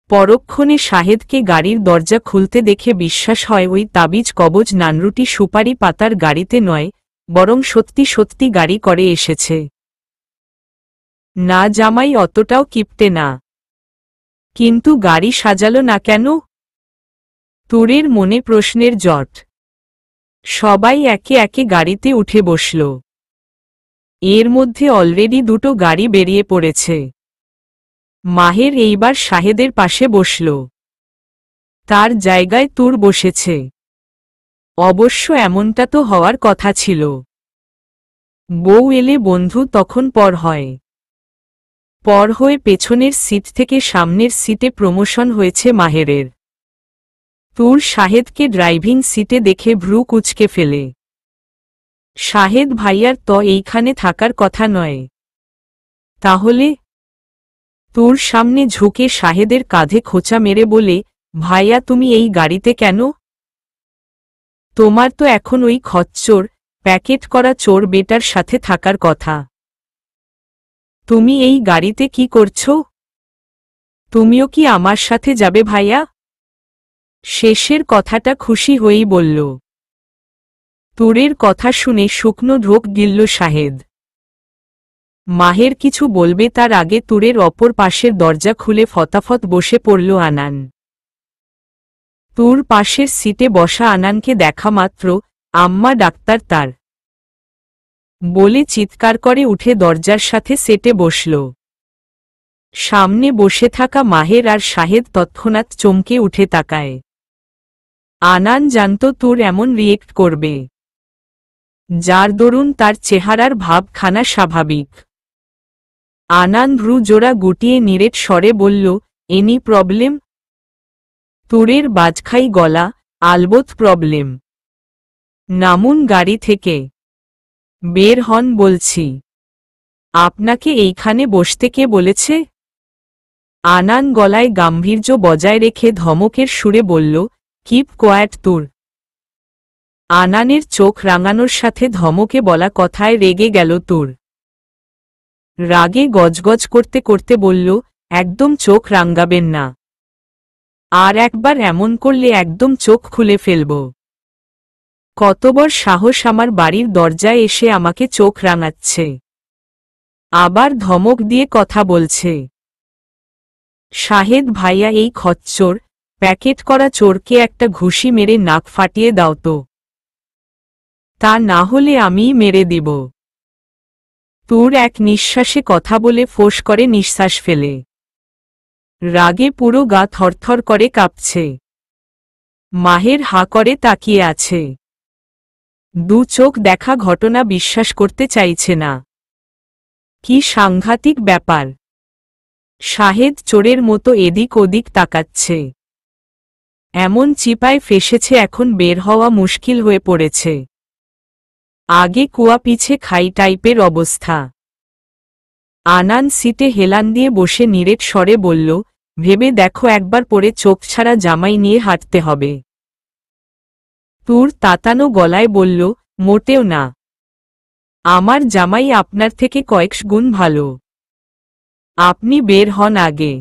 পরক্ষণে শাহেদকে গাড়ির দরজা খুলতে দেখে বিশ্বাস হয় ওই তাবিজ কবজ নানরুটি সুপারি পাতার গাড়িতে নয়, বরং সত্যি সত্যি গাড়ি করে এসেছে। না জামাই অতটাও কিপটে না। কিন্তু গাড়ি সাজালো না কেন? তুরের মনে প্রশ্নের জট। সবাই একে একে গাড়িতে উঠে বসল। এর মধ্যে অলরেডি দুটো গাড়ি বেরিয়ে পড়েছে। মাহের এইবার শাহেদের পাশে বসল। তার জায়গায় তুর বসেছে। অবশ্য এমনটা তো হওয়ার কথা ছিল। বউ এলে বন্ধু তখন পর হয়। পর হয়ে পেছনের সিট থেকে সামনের সিটে প্রমোশন হয়েছে মাহেরের। তুর শাহেদকে ড্রাইভিং সিটে দেখে ভ্রু কুঁচকে ফেলে। শাহেদ ভাইয়ার তো এইখানে থাকার কথা নয়। তাহলে? তুর সামনে ঝুঁকে শাহেদের কাঁধে খোঁচা মেরে বলে, ভাইয়া তুমি এই গাড়িতে কেন? তোমার তো এখন ওই খচ্চর, প্যাকেট করা চোর বেটার সাথে থাকার কথা। তুমি এই গাড়িতে কি করছো? তুমিও কি আমার সাথে যাবে ভাইয়া? শেষের কথাটা খুশি হয়েই বলল। তুরের কথা শুনে শুকনো ঢোক গিলল শাহেদ। মাহের কিছু বলবে তার আগে তুরের অপর পাশের দরজা খুলে ফতাফত বসে পড়ল আনান। তুর পাশের সিটে বসা আনানকে দেখা মাত্র আম্মা ডাক্তার তার বলে চিৎকার করে উঠে দরজার সাথে সেটে বসল। সামনে বসে থাকা মাহের আর শাহেদ তৎক্ষণাৎ চমকে উঠে তাকায়। আনান জানত তুর এমন রিয়েক্ট করবে, যার দরুন তার চেহারার ভাবখানা স্বাভাবিক। আনান ভ্রু জোড়া গুটিয়ে নিরেট স্বরে বলল, এনি প্রবলেম? তুরের বাজখাই গলা, আলবত প্রবলেম। নামুন গাড়ি থেকে, বের হন বলছি। আপনাকে এইখানে বসতে কে বলেছে? আনান গলায় গাম্ভীর্য বজায় রেখে ধমকের সুরে বলল, কিপ কোয়াট তুর। আনানের চোখ রাঙানোর সাথে ধমকে বলা কথায় রেগে গেল তুর। রাগে গজগজ করতে করতে বলল, একদম চোখ রাঙাবেন না। আর একবার এমন করলে একদম চোখ খুলে ফেলব। কতবড় সাহস আমার বাড়ির দরজায় এসে আমাকে চোখ রাঙাচ্ছে, আবার ধমক দিয়ে কথা বলছে। শাহেদ ভাইয়া, এই খচ্চর প্যাকেট করা চোরকে একটা ঘুষি মেরে নাক ফাটিয়ে দাও তো, তা না হলে আমিই মেরে দিব। তুর এক নিঃশ্বাসে কথা বলে ফোঁস করে নিঃশ্বাস ফেলে। রাগে পুরো গা থরথর করে কাঁপছে। মাহের হা করে তাকিয়ে আছে। দু চোখ দেখা ঘটনা বিশ্বাস করতে চাইছে না। কি সাংঘাতিক ব্যাপার! শাহেদ চোরের মতো এদিক ওদিক তাকাচ্ছে। এমন চিপায় ফেসেছে এখন বের হওয়া মুশকিল হয়ে পড়েছে। আগে কুয়া পিছে খাই টাইপের অবস্থা। আনান সিটে হেলান দিয়ে বসে নিরেট স্বরে বলল, ভেবে দেখো একবার পরে চোখ ছাড়া জামাই নিয়ে হাঁটতে হবে। তুর তাতানো গলায় বলল, মোটেও না। আমার জামাই আপনার থেকে কয়েক গুণ ভালো। আপনি বের হন আগে,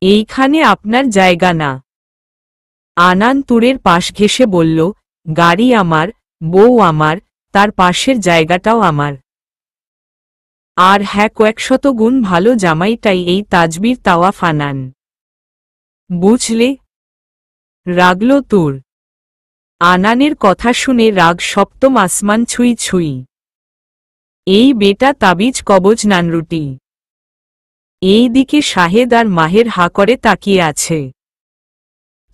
এইখানে আপনার জায়গা না। আনান তুরের পাশ ঘেঁষে বলল, গাড়ি আমার, বউ আমার, তার পাশের জায়গাটাও আমার। আর হ্যাঁ, কয়েকশত গুণ ভালো জামাইটাই এই তাজবির তাওয়াফ আনান। বুঝলে? রাগল তুর। আনানের কথা শুনে রাগ সপ্তম আসমান ছুঁই ছুঁই। এই বেটা তাবিজ কবজ নানরুটি। এই দিকে শাহেদ আর মাহের হা করে তাকিয়ে আছে।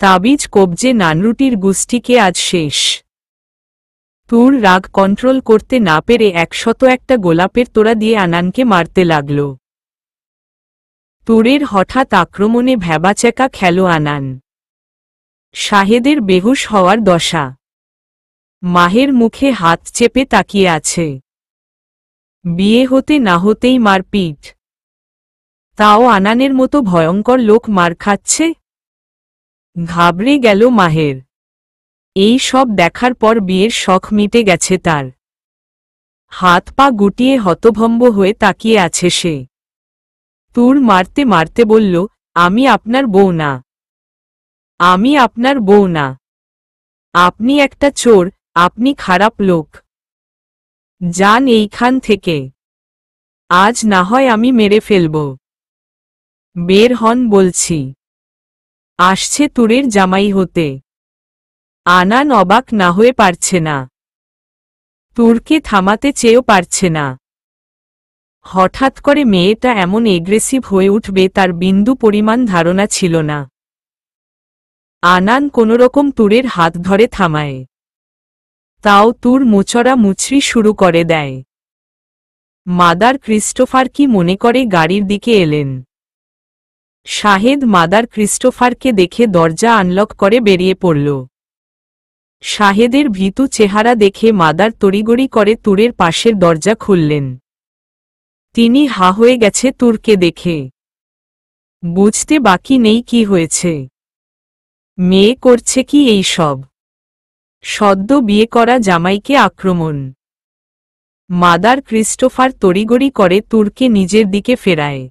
তাবিজ কবজে নানরুটির গুষ্টিকে আজ শেষ। তুর রাগ কন্ট্রোল করতে না পেরে 101টা গোলাপের তোড়া দিয়ে আনানকে মারতে লাগল। তুরের হঠাৎ আক্রমণে ভ্যাবাচ্যাকা খেল আনান। শাহেদের বেহুশ হওয়ার দশা। মাহের মুখে হাত চেপে তাকিয়ে আছে। বিয়ে হতে না হতেই মারপিট, তাও আনানের মতো ভয়ঙ্কর লোক মার খাচ্ছে। ঘাবড়ে গেল মাহের। এই সব দেখার পর বিয়ের শখ মিটে গেছে তার। হাত পা গুটিয়ে হতভম্ব হয়ে তাকিয়ে আছে সে। তুর মারতে মারতে বলল, আমি আপনার বউ না। আমি আপনার বউ না। আপনি একটা চোর, আপনি খারাপ লোক। যান এইখান থেকে, আজ না হয় আমি মেরে ফেলব। বের হন বলছি। আসছে তুরের জামাই হতে। আনান অবাক না হয়ে পারছে না। তুরকে থামাতে চেয়েও পারছে না। হঠাৎ করে মেয়েটা এমন এগ্রেসিভ হয়ে উঠবে তার বিন্দু পরিমাণ ধারণা ছিল না। আনান কোনোরকম তুরের হাত ধরে থামায়। তাও তুর মুচড়া মুচড়ি শুরু করে দেয়। মাদার ক্রিস্টোফার কি মনে করে গাড়ির দিকে এলেন। শাহেদ মাদার ক্রিস্টোফারকে দেখে দরজা আনলক করে বেরিয়ে পড়ল। শাহেদের ভীতু চেহারা দেখে মাদার তড়িগড়ি করে তুরের পাশের দরজা খুললেন। তিনি হা হয়ে গেছে তুরকে দেখে। বুঝতে বাকি নেই কি হয়েছে। মেয়ে করছে কি এই সব? সদ্য বিয়ে করা জামাইকে আক্রমণ। মাদার ক্রিস্টোফার তড়িগড়ি করে তুরকে নিজের দিকে ফেরায়।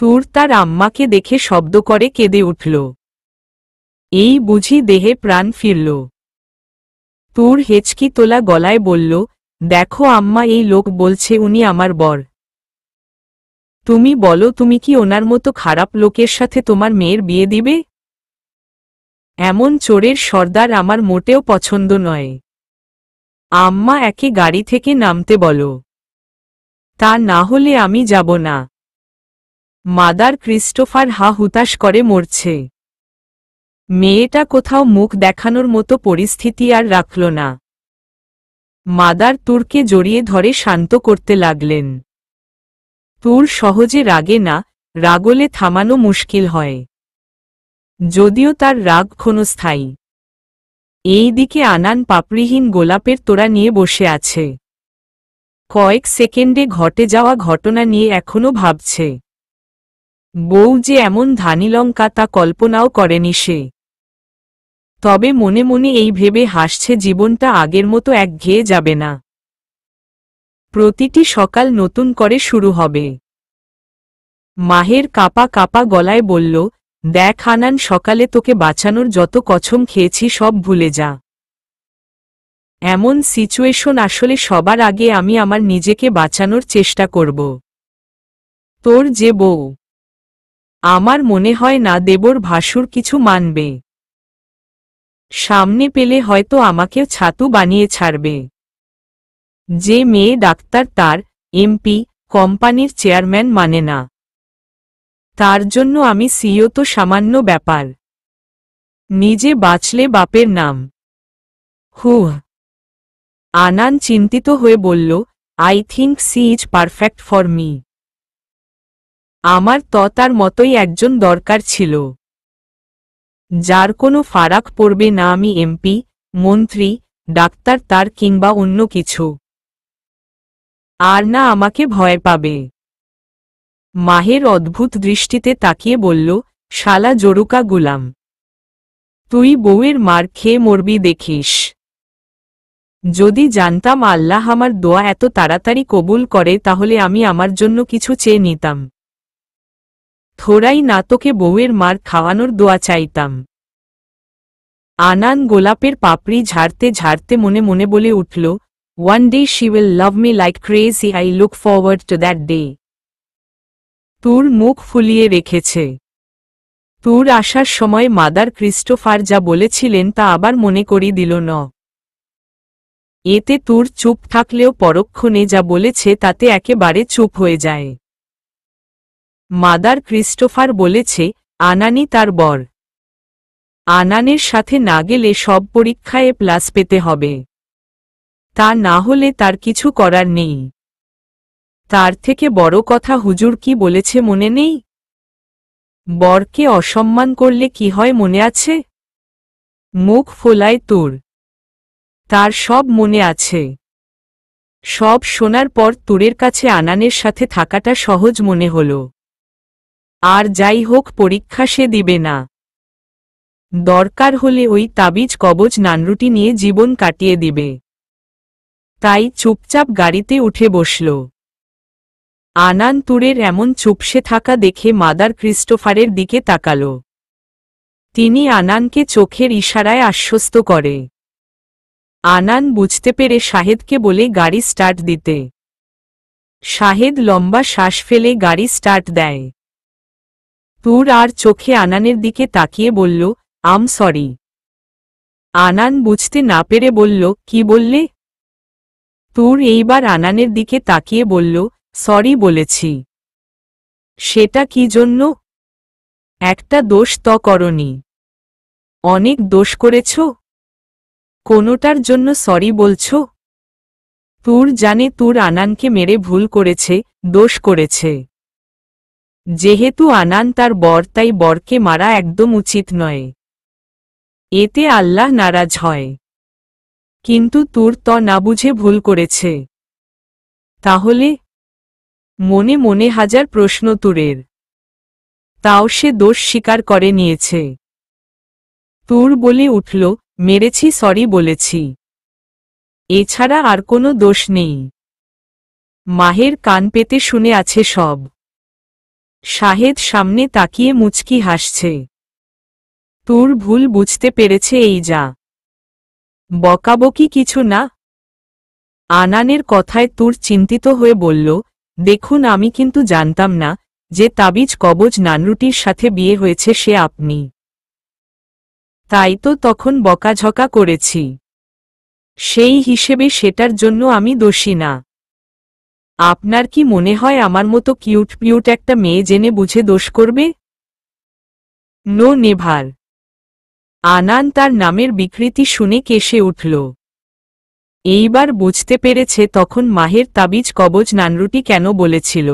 তুর তার আম্মাকে দেখে শব্দ করে কেঁদে উঠল। এই বুঝি দেহে প্রাণ ফিরল। তুর হেঁচকি তোলা গলায় বলল, দেখো আম্মা, এই লোক বলছে উনি আমার বর। তুমি বলো, তুমি কি ওনার মতো খারাপ লোকের সাথে তোমার মেয়ের বিয়ে দিবে? এমন চোরের সর্দার আমার মোটেও পছন্দ নয়। আম্মা, একে গাড়ি থেকে নামতে বলো, তা না হলে আমি যাব না। মাদার ক্রিস্টোফার হা হুতাশ করে মরছে। মেয়েটা কোথাও মুখ দেখানোর মতো পরিস্থিতি আর রাখল না। মাদার তুরকে জড়িয়ে ধরে শান্ত করতে লাগলেন। তুর সহজে রাগে না, রাগলে থামানো মুশকিল হয়, যদিও তার রাগ ক্ষণস্থায়ী। এই দিকে আনান পাপড়িহীন গোলাপের তোড়া নিয়ে বসে আছে। কয়েক সেকেন্ডে ঘটে যাওয়া ঘটনা নিয়ে এখনো ভাবছে। বউ যে এমন ধানিলঙ্কা তা কল্পনাও করেনি সে। তবে মনে মনে এই ভেবে হাসছে, জীবনটা আগের মতো একঘেয়ে যাবে না। প্রতিটি সকাল নতুন করে শুরু হবে। মাহের কাপা কাপা গলায় বলল, দেখ আনান, সকালে তোকে বাঁচানোর যত কসম খেয়েছি সব ভুলে যা। এমন সিচুয়েশন আসলে সবার আগে আমি আমার নিজেকে বাঁচানোর চেষ্টা করব। তোর যে বউ, আমার মনে হয় না দেবর ভাসুর কিছু মানবে। সামনে পেলে হয়তো আমাকেও ছাতু বানিয়ে ছাড়বে। যে মেয়ে ডাক্তার, তার এমপি, কোম্পানির চেয়ারম্যান মানে না, তার জন্য আমি সিইও তো সামান্য ব্যাপার। নিজে বাঁচলে বাপের নাম। হুহ। আনান চিন্তিত হয়ে বলল, I think she is perfect for me. আমার তো তার মতোই একজন দরকার ছিল, যার কোনো ফারাক পড়বে না আমি এমপি, মন্ত্রী, ডাক্তার তার কিংবা অন্য কিছু, আর না আমাকে ভয় পাবে। মাহের অদ্ভুত দৃষ্টিতে তাকিয়ে বলল, শালা জরুকা গুলাম, তুই বউয়ের মার খেয়ে মরবি দেখিস। যদি জানতাম আল্লাহ আমার দোয়া এত তাড়াতাড়ি কবুল করে তাহলে আমি আমার জন্য কিছু চেয়ে নিতাম। থোড়াই না তোকে বউয়ের মার খাওয়ানোর দোয়া চাইতাম। আনান গোলাপের পাপড়ি ঝাড়তে ঝাড়তে মনে মনে বলে উঠল, one day she will love me like crazy, I look forward to that day. তুর মুখ ফুলিয়ে রেখেছে। তুর আসার সময় মাদার ক্রিস্টোফার যা বলেছিলেন তা আবার মনে করিয়ে দিল ন। এতে তুর চুপ থাকলেও পরক্ষণে যা বলেছে তাতে একেবারে চুপ হয়ে যায়। মাদার ক্রিস্টোফার বলেছে, আনানই তার বর। আনানের সাথে না গেলে সব পরীক্ষায় প্লাস পেতে হবে, তা না হলে তার কিছু করার নেই। তার থেকে বড় কথা হুজুর কি বলেছে মনে নেই? বরকে অসম্মান করলে কি হয় মনে আছে? মুখ ফোলায় তুর। তার সব মনে আছে। সব শোনার পর তুরের কাছে আনানের সাথে থাকাটা সহজ মনে হল। আর যাই হোক, পরীক্ষা সে দিবে না। দরকার হলে ওই তাবিজ কবজ নানরুটি নিয়ে জীবন কাটিয়ে দিবে। তাই চুপচাপ গাড়িতে উঠে বসল। আনান তুরের এমন চুপসে থাকা দেখে মাদার ক্রিস্টোফারের দিকে তাকাল। তিনি আনানকে চোখের ইশারায় আশ্বস্ত করে। আনান বুঝতে পেরে শাহেদকে বলে গাড়ি স্টার্ট দিতে। শাহেদ লম্বা শ্বাস ফেলে গাড়ি স্টার্ট দেয়। তুর আর চোখে আনানের দিকে তাকিয়ে বলল, আম সরি। আনান বুঝতে না পেরে বলল, কি বললে? তুর এইবার আনানের দিকে তাকিয়ে বলল, সরি বলেছি। সেটা কি জন্য? একটা দোষ তো করনি, অনেক দোষ করেছ, কোনোটার জন্য সরি বলছ? তুর জানে তুর আনানকে মেরে ভুল করেছে, দোষ করেছে। যেহেতু আনান তার বর, তাই বরকে মারা একদম উচিত নয়। এতে আল্লাহ নারাজ হয়। কিন্তু তুর তো না বুঝে ভুল করেছে। তাহলে? মনে মনে হাজার প্রশ্ন তুরের। তাও সে দোষ স্বীকার করে নিয়েছে। তুর বলে উঠল, মেরেছি, সরি বলেছি। এছাড়া আর কোনো দোষ নেই। মাহের কান পেতে শুনে আছে সব। শাহেদ সামনে তাকিয়ে মুচকি হাসছে। তুর ভুল বুঝতে পেরেছে এই যা। বকাবকি কিছু না। আনানের কথায় তুর চিন্তিত হয়ে বলল, দেখুন আমি কিন্তু জানতাম না যে তাবিজ কবজ নানরুটির সাথে বিয়ে হয়েছে সে আপনি। তাই তো তখন বকাঝকা করেছি। সেই হিসেবে সেটার জন্য আমি দোষী না। আপনার কি মনে হয় আমার মতো কিউট পিউট একটা মেয়ে জেনে বুঝে দোষ করবে? No never. আনান তার নামের বিকৃতি শুনে কেসে উঠল। এইবার বুঝতে পেরেছে তখন মাহের তাবিজ কবজ নানরুটি কেন বলেছিল।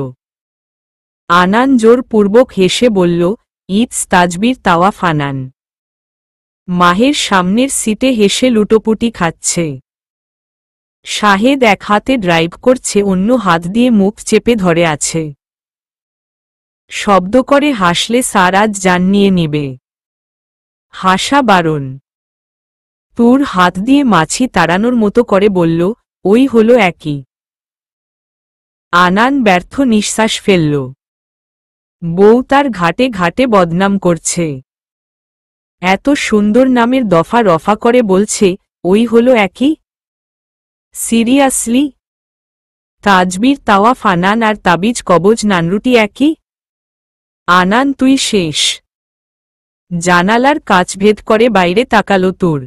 আনান জোরপূর্বক হেসে বলল, ইটস তাজবির তাওয়া ফানান। মাহের সামনের সিটে হেসে লুটোপুটি খাচ্ছে। শাহেদ এক হাতে ড্রাইভ করছে, অন্য হাত দিয়ে মুখ চেপে ধরে আছে। শব্দ করে হাসলে স্যার আজ জান নিয়ে নিবে। হাসা বারণ। তুর হাত দিয়ে মাছি তাড়ানোর মতো করে বলল, ওই হলো একই। আনান ব্যর্থ নিঃশ্বাস ফেলল। বউ তার ঘাটে ঘাটে বদনাম করছে। এত সুন্দর নামের দফা রফা করে বলছে, ওই হলো একই। সিরিয়াসলি? তাজবির তাওয়া ফানান আর তাবিজ কবজ নানরুটি একই? আনান তুই শেষ। জানালার কাচ ভেদ করে বাইরে তাকালো তুর।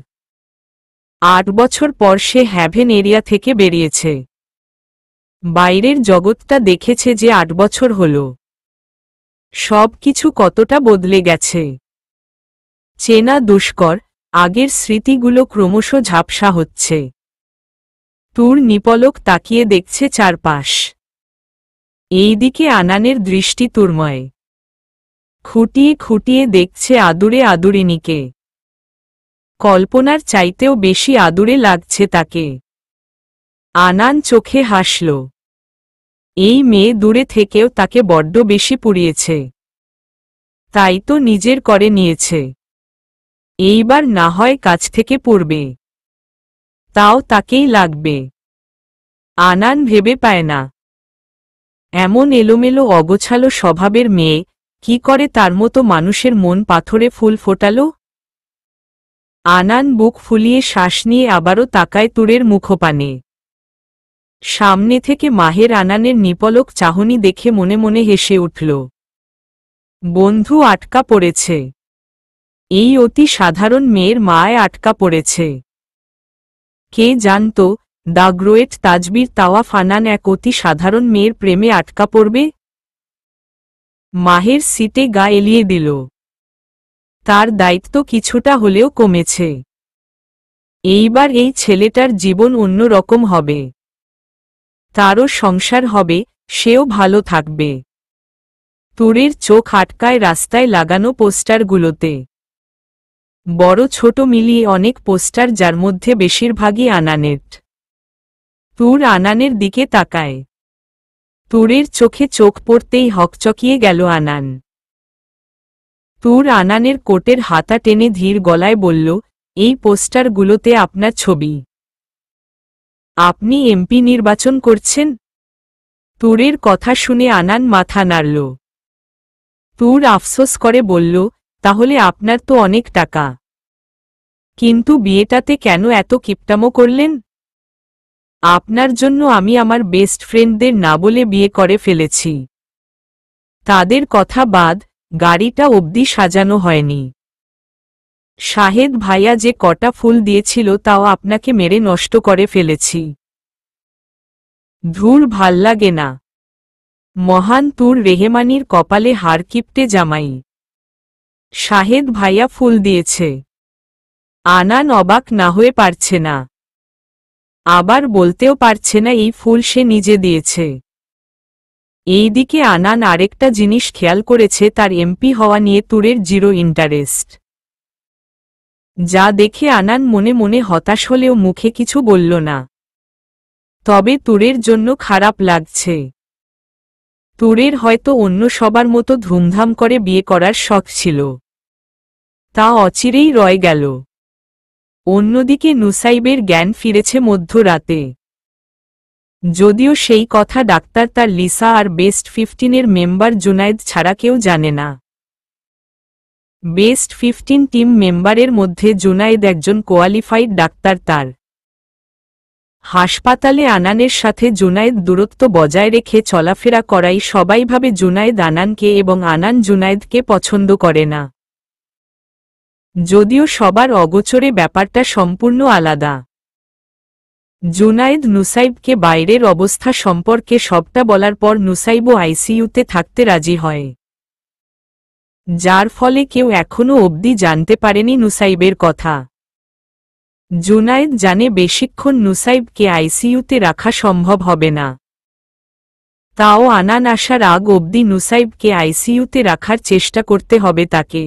8 বছর পর সে হ্যাভেন এরিয়া থেকে বেরিয়েছে। বাইরের জগৎটা দেখেছে যে 8 বছর হল। সব কিছু কতটা বদলে গেছে। চেনা দুষ্কর, আগের স্মৃতিগুলো ক্রমশ ঝাপসা হচ্ছে। তুর নিপলক তাকিয়ে দেখছে চারপাশ। এইদিকে আনানের দৃষ্টি তুরময়। খুঁটিয়ে খুঁটিয়ে দেখছে আদুরে আদুরিনীকে। কল্পনার চাইতেও বেশি আদুরে লাগছে তাকে। আনান চোখে হাসল। এই মেয়ে দূরে থেকেও তাকে বড্ড বেশি পুড়িয়েছে। তাই তো নিজের করে নিয়েছে। এইবার না হয় কাছ থেকে পুড়বে। তাও তাকেই লাগবে। আনান ভেবে পায় না, এমন এলোমেলো অগোছালো স্বভাবের মেয়ে কি করে তার মতো মানুষের মন পাথরে ফুল ফোটালো। আনান বুক ফুলিয়ে শ্বাস নিয়ে আবারও তাকায় তুরের মুখপানে। সামনে থেকে মাহের আনানের নিপলক চাহনি দেখে মনে মনে হেসে উঠল। বন্ধু আটকা পড়েছে। এই অতি সাধারণ মেয়ের মায় আটকা পড়েছে। কে জানত দ্য গ্রেট তাজবির তাওয়া ফানান এক অতি সাধারণ মেয়ের প্রেমে আটকা পড়বে। মাহের সিটে গা এলিয়ে দিল। তার দায়িত্ব কিছুটা হলেও কমেছে। এইবার এই ছেলেটার জীবন অন্য রকম হবে। তারও সংসার হবে, সেও ভালো থাকবে। তুরের চোখ আটকায় রাস্তায় লাগানো পোস্টারগুলোতে। বড় ছোট মিলিয়ে অনেক পোস্টার, যার মধ্যে বেশিরভাগই আনানের। তুর আনানের দিকে তাকায়। তুরের চোখে চোখ পড়তেই হকচকিয়ে গেল আনান। তুর আনানের কোটের হাতা টেনে ধীর গলায় বলল, এই পোস্টারগুলোতে আপনার ছবি। আপনি এমপি নির্বাচন করছেন? তুরের কথা শুনে আনান মাথা নাড়ল। তুর আফসোস করে বলল, তাহলে আপনার তো অনেক টাকা। কিন্তু বিয়েটাতে কেন এত কিপটামো করলেন? আপনার জন্য আমি আমার বেস্ট ফ্রেন্ডদের না বলে বিয়ে করে ফেলেছি। তাদের কথা বাদ, গাড়িটা অবধি সাজানো হয়নি। শাহেদ ভাইয়া যে কটা ফুল দিয়েছিল তাও আপনাকে মেরে নষ্ট করে ফেলেছি। ধুর ভাল্লাগে না। মহান তুর রেহমানির কপালে হাড় কিপটে জামাই। শাহেদ ভাইয়া ফুল দিয়েছে। আনান অবাক না হয়ে পারছে না। আবার বলতেও পারছে না এই ফুল সে নিজে দিয়েছে। এইদিকে আনান আরেকটা জিনিস খেয়াল করেছে, তার এমপি হওয়া নিয়ে তুরের জিরো ইন্টারেস্ট। যা দেখে আনান মনে মনে হতাশ হলেও মুখে কিছু বলল না। তবে তুরের জন্য খারাপ লাগছে। তুরের হয়তো অন্য সবার মতো ধুমধাম করে বিয়ে করার শখ ছিল। তা অচিরেই রয়ে গেল। অন্যদিকে নুসাইবের জ্ঞান ফিরেছে মধ্যরাতে। যদিও সেই কথা ডাক্তার তার লিসা আর বেস্ট 15-এর মেম্বার জুনায়েদ ছাড়া কেউ জানে না। বেস্ট 15 টিম মেম্বারের মধ্যে জুনায়েদ একজন কোয়ালিফাইড ডাক্তার। তার হাসপাতালে আনানের সাথে জুনায়েদ দূরত্ব বজায় রেখে চলাফেরা করাই সবাই ভাবে জুনায়েদ আনানকে এবং আনান জুনায়েদকে পছন্দ করে না। যদিও সবার অগোচরে ব্যাপারটা সম্পূর্ণ আলাদা। জুনায়েদ নুসাইবকে বাইরের অবস্থা সম্পর্কে সবটা বলার পর নুসাইবও আইসিইউতে থাকতে রাজি হয়, যার ফলে কেউ এখনও অবধি জানতে পারেনি নুসাইবের কথা। জুনায়েদ জানে বেশিক্ষণ নুসাইবকে আইসিইউতে রাখা সম্ভব হবে না, তাও আনান আসার আগ অবধি নুসাইবকে আইসিইউতে রাখার চেষ্টা করতে হবে তাকে।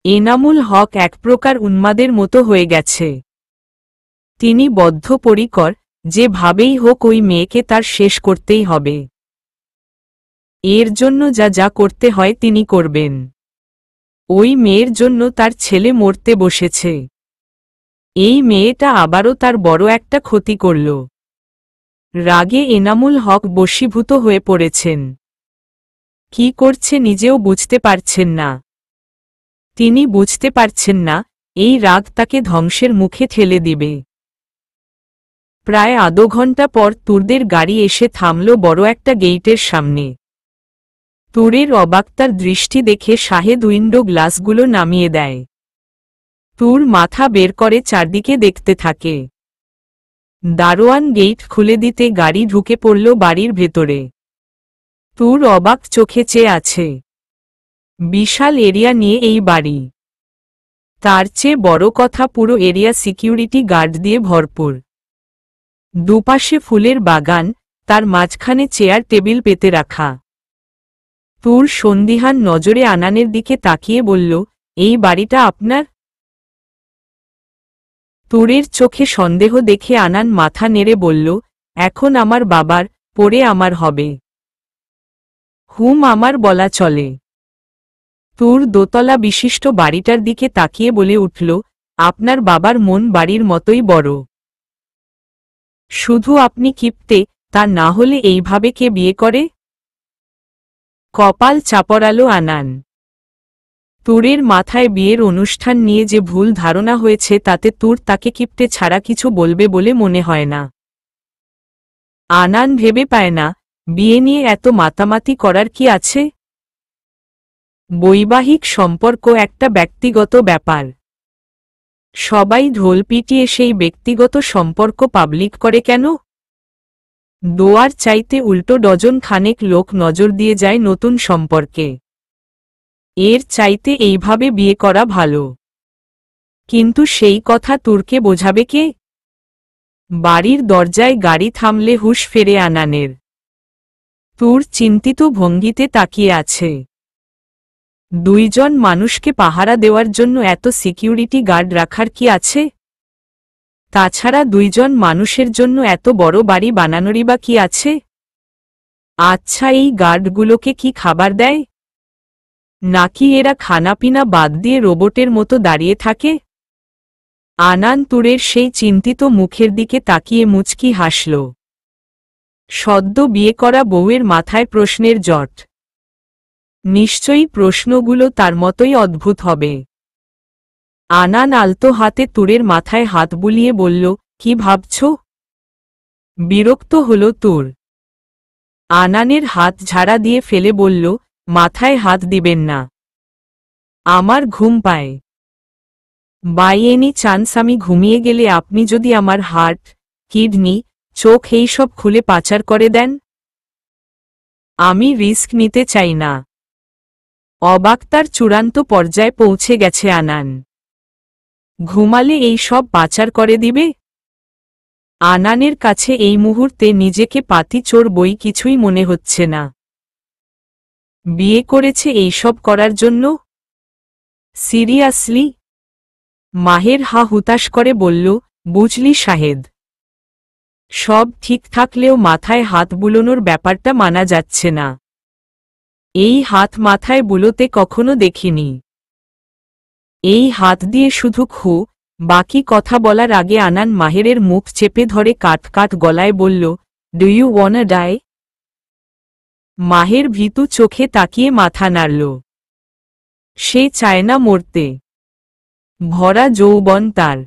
এনামুল হক এক প্রকার উন্মাদের মতো হয়ে গেছে। তিনি বদ্ধপরিকর, যেভাবেই হোক ওই মেয়েকে তার শেষ করতেই হবে। এর জন্য যা যা করতে হয় তিনি করবেন। ওই মেয়ের জন্য তার ছেলে মরতে বসেছে। এই মেয়েটা আবারও তার বড় একটা ক্ষতি করল। রাগে এনামুল হক বশীভূত হয়ে পড়েছেন। কি করছে নিজেও বুঝতে পারছেন না। তিনি বুঝতে পারছেন না এই রাগ তাকে ধ্বংসের মুখে ঠেলে দিবে। প্রায় আধা ঘন্টা পর তুরদের গাড়ি এসে থামল বড় একটা গেইটের সামনে। তুরের অবাকতার দৃষ্টি দেখে শাহেদ উইন্ডো গ্লাসগুলো নামিয়ে দেয়। তুর মাথা বের করে চারদিকে দেখতে থাকে। দারোয়ান গেইট খুলে দিতে গাড়ি ঢুকে পড়ল বাড়ির ভেতরে। তুর অবাক চোখে চেয়ে আছে। বিশাল এরিয়া নিয়ে এই বাড়ি। তার চেয়ে বড় কথা পুরো এরিয়া সিকিউরিটি গার্ড দিয়ে ভরপুর। দুপাশে ফুলের বাগান, তার মাঝখানে চেয়ার টেবিল পেতে রাখা। তুর সন্দিহান নজরে আনানের দিকে তাকিয়ে বলল, এই বাড়িটা আপনার? তুরের চোখে সন্দেহ দেখে আনান মাথা নেড়ে বলল, এখন আমার বাবার, পরে আমার হবে। আমার বলা চলে। তুর দোতলা বিশিষ্ট বাড়িটার দিকে তাকিয়ে বলে উঠল, আপনার বাবার মন বাড়ির মতোই বড়। শুধু আপনি কিপ্টে, তা না হলে এইভাবে কে বিয়ে করে? কপাল চাপড়ালো আনান। তুরের মাথায় বিয়ের অনুষ্ঠান নিয়ে যে ভুল ধারণা হয়েছে তাতে তুর তাকে কিপ্টে ছাড়া কিছু বলবে বলে মনে হয় না। আনান ভেবে পায় না, বিয়ে নিয়ে এত মাতামাতি করার কি আছে? বৈবাহিক সম্পর্ক একটা ব্যক্তিগত ব্যাপার। সবাই ঢোল পিটিয়ে সেই ব্যক্তিগত সম্পর্ক পাবলিক করে কেন? দোয়ার চাইতে উল্টো ডজন খানেক লোক নজর দিয়ে যায় নতুন সম্পর্কে। এর চাইতে এইভাবে বিয়ে করা ভালো। কিন্তু সেই কথা তুরকে বোঝাবে কে? বাড়ির দরজায় গাড়ি থামলে হুঁশ ফেরে আনানের। তুর চিন্তিত ভঙ্গিতে তাকিয়ে আছে। দুইজন মানুষকে পাহারা দেওয়ার জন্য এত সিকিউরিটি গার্ড রাখার কি আছে? তাছাড়া দুইজন মানুষের জন্য এত বড় বাড়ি বানানোরই বা কি আছে? আচ্ছা, এই গার্ডগুলোকে কি খাবার দেয়? নাকি এরা খানাপিনা বাদ দিয়ে রোবটের মতো দাঁড়িয়ে থাকে? আনান তুরের সেই চিন্তিত মুখের দিকে তাকিয়ে মুচকি হাসল। সদ্য বিয়ে করা বউয়ের মাথায় প্রশ্নের জট। নিশ্চয়ই প্রশ্নগুলো তার মতোই অদ্ভুত হবে। আনান আলতো হাতে তুরের মাথায় হাত বুলিয়ে বলল, কি ভাবছ? বিরক্ত হল তুর। আনানের হাত ঝাড়া দিয়ে ফেলে বলল, মাথায় হাত দিবেন না, আমার ঘুম পায়। বাই এনি চান্স আমি ঘুমিয়ে গেলে আপনি যদি আমার হার্ট, কিডনি, চোখ এইসব খুলে পাচার করে দেন? আমি রিস্ক নিতে চাই না। অবাকতার চূড়ান্ত পর্যায়ে পৌঁছে গেছে আনান। ঘুমালে এই সব পাচার করে দিবে? আনানের কাছে এই মুহূর্তে নিজেকে পাতি চোর বই কিছুই মনে হচ্ছে না। বিয়ে করেছে এইসব করার জন্য? সিরিয়াসলি? মাহের হা হুতাশ করে বলল, বুঝলি শাহেদ, সব ঠিক থাকলেও মাথায় হাত বুলোনোর ব্যাপারটা মানা যাচ্ছে না। এই হাত মাথায় বুলোতে কখনো দেখিনি। এই হাত দিয়ে শুধু খু। বাকি কথা বলার আগে আনান মাহেরের মুখ চেপে ধরে কাট কাট গলায় বলল, ডু ইউ ওয়ানা ডাই? মাহের ভীতু চোখে তাকিয়ে মাথা নাড়ল। সে চায় না মরতে। ভরা যৌবন তার।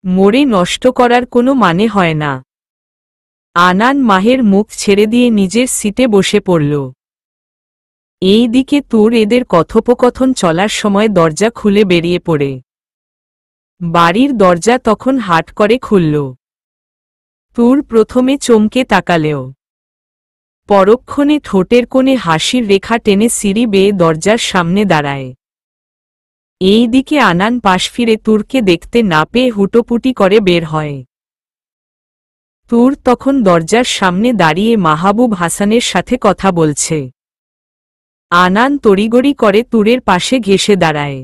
মরে নষ্ট করার কোনো মানে হয় না। আনান মাহের মুখ ছেড়ে দিয়ে নিজের সিটে বসে পড়ল। এই দিকে তুর এদের কথোপকথন চলার সময় দরজা খুলে বেরিয়ে পড়ে। বাড়ির দরজা তখন হাট করে খুলল। তুর প্রথমে চমকে তাকালেও পরক্ষণে ঠোঁটের কোণে হাসির রেখা টেনে সিঁড়ি বেয়ে দরজার সামনে দাঁড়ায়। এই দিকে আনান পাশ ফিরে তুরকে দেখতে না পেয়ে হুটোপুটি করে বের হয়। তুর তখন দরজার সামনে দাঁড়িয়ে মাহবুব হাসানের সাথে কথা বলছে। আনান তড়িগড়ি করে তুরের পাশে ঘেঁষে দাঁড়ায়।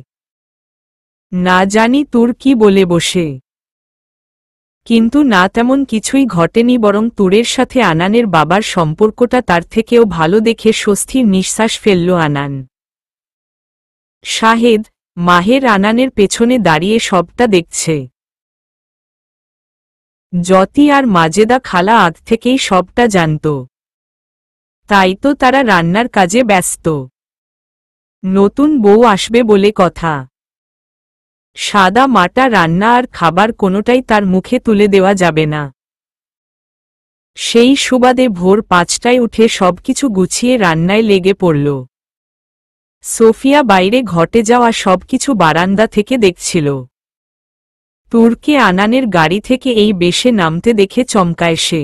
না জানি তুর কি বলে বসে। কিন্তু না তেমন কিছুই ঘটেনি, বরং তুরের সাথে আনানের বাবার সম্পর্কটা তার থেকেও ভালো দেখে স্বস্তির নিঃশ্বাস ফেলল আনান। শাহেদ, মাহের আনানের পেছনে দাঁড়িয়ে সবটা দেখছে। জ্যোতি আর মাজেদা খালা আগ থেকেই সবটা জানত। তাই তো তারা রান্নার কাজে ব্যস্ত। নতুন বউ আসবে বলে কথা। সাদা মাটা রান্না আর খাবার কোনোটাই তার মুখে তুলে দেওয়া যাবে না। সেই সুবাদে ভোর 5টায় উঠে সবকিছু গুছিয়ে রান্নায় লেগে পড়ল। সোফিয়া বাইরে ঘটে যাওয়া সবকিছু বারান্দা থেকে দেখছিল। তুরকে আনানের গাড়ি থেকে এই বেশে নামতে দেখে চমকায় সে।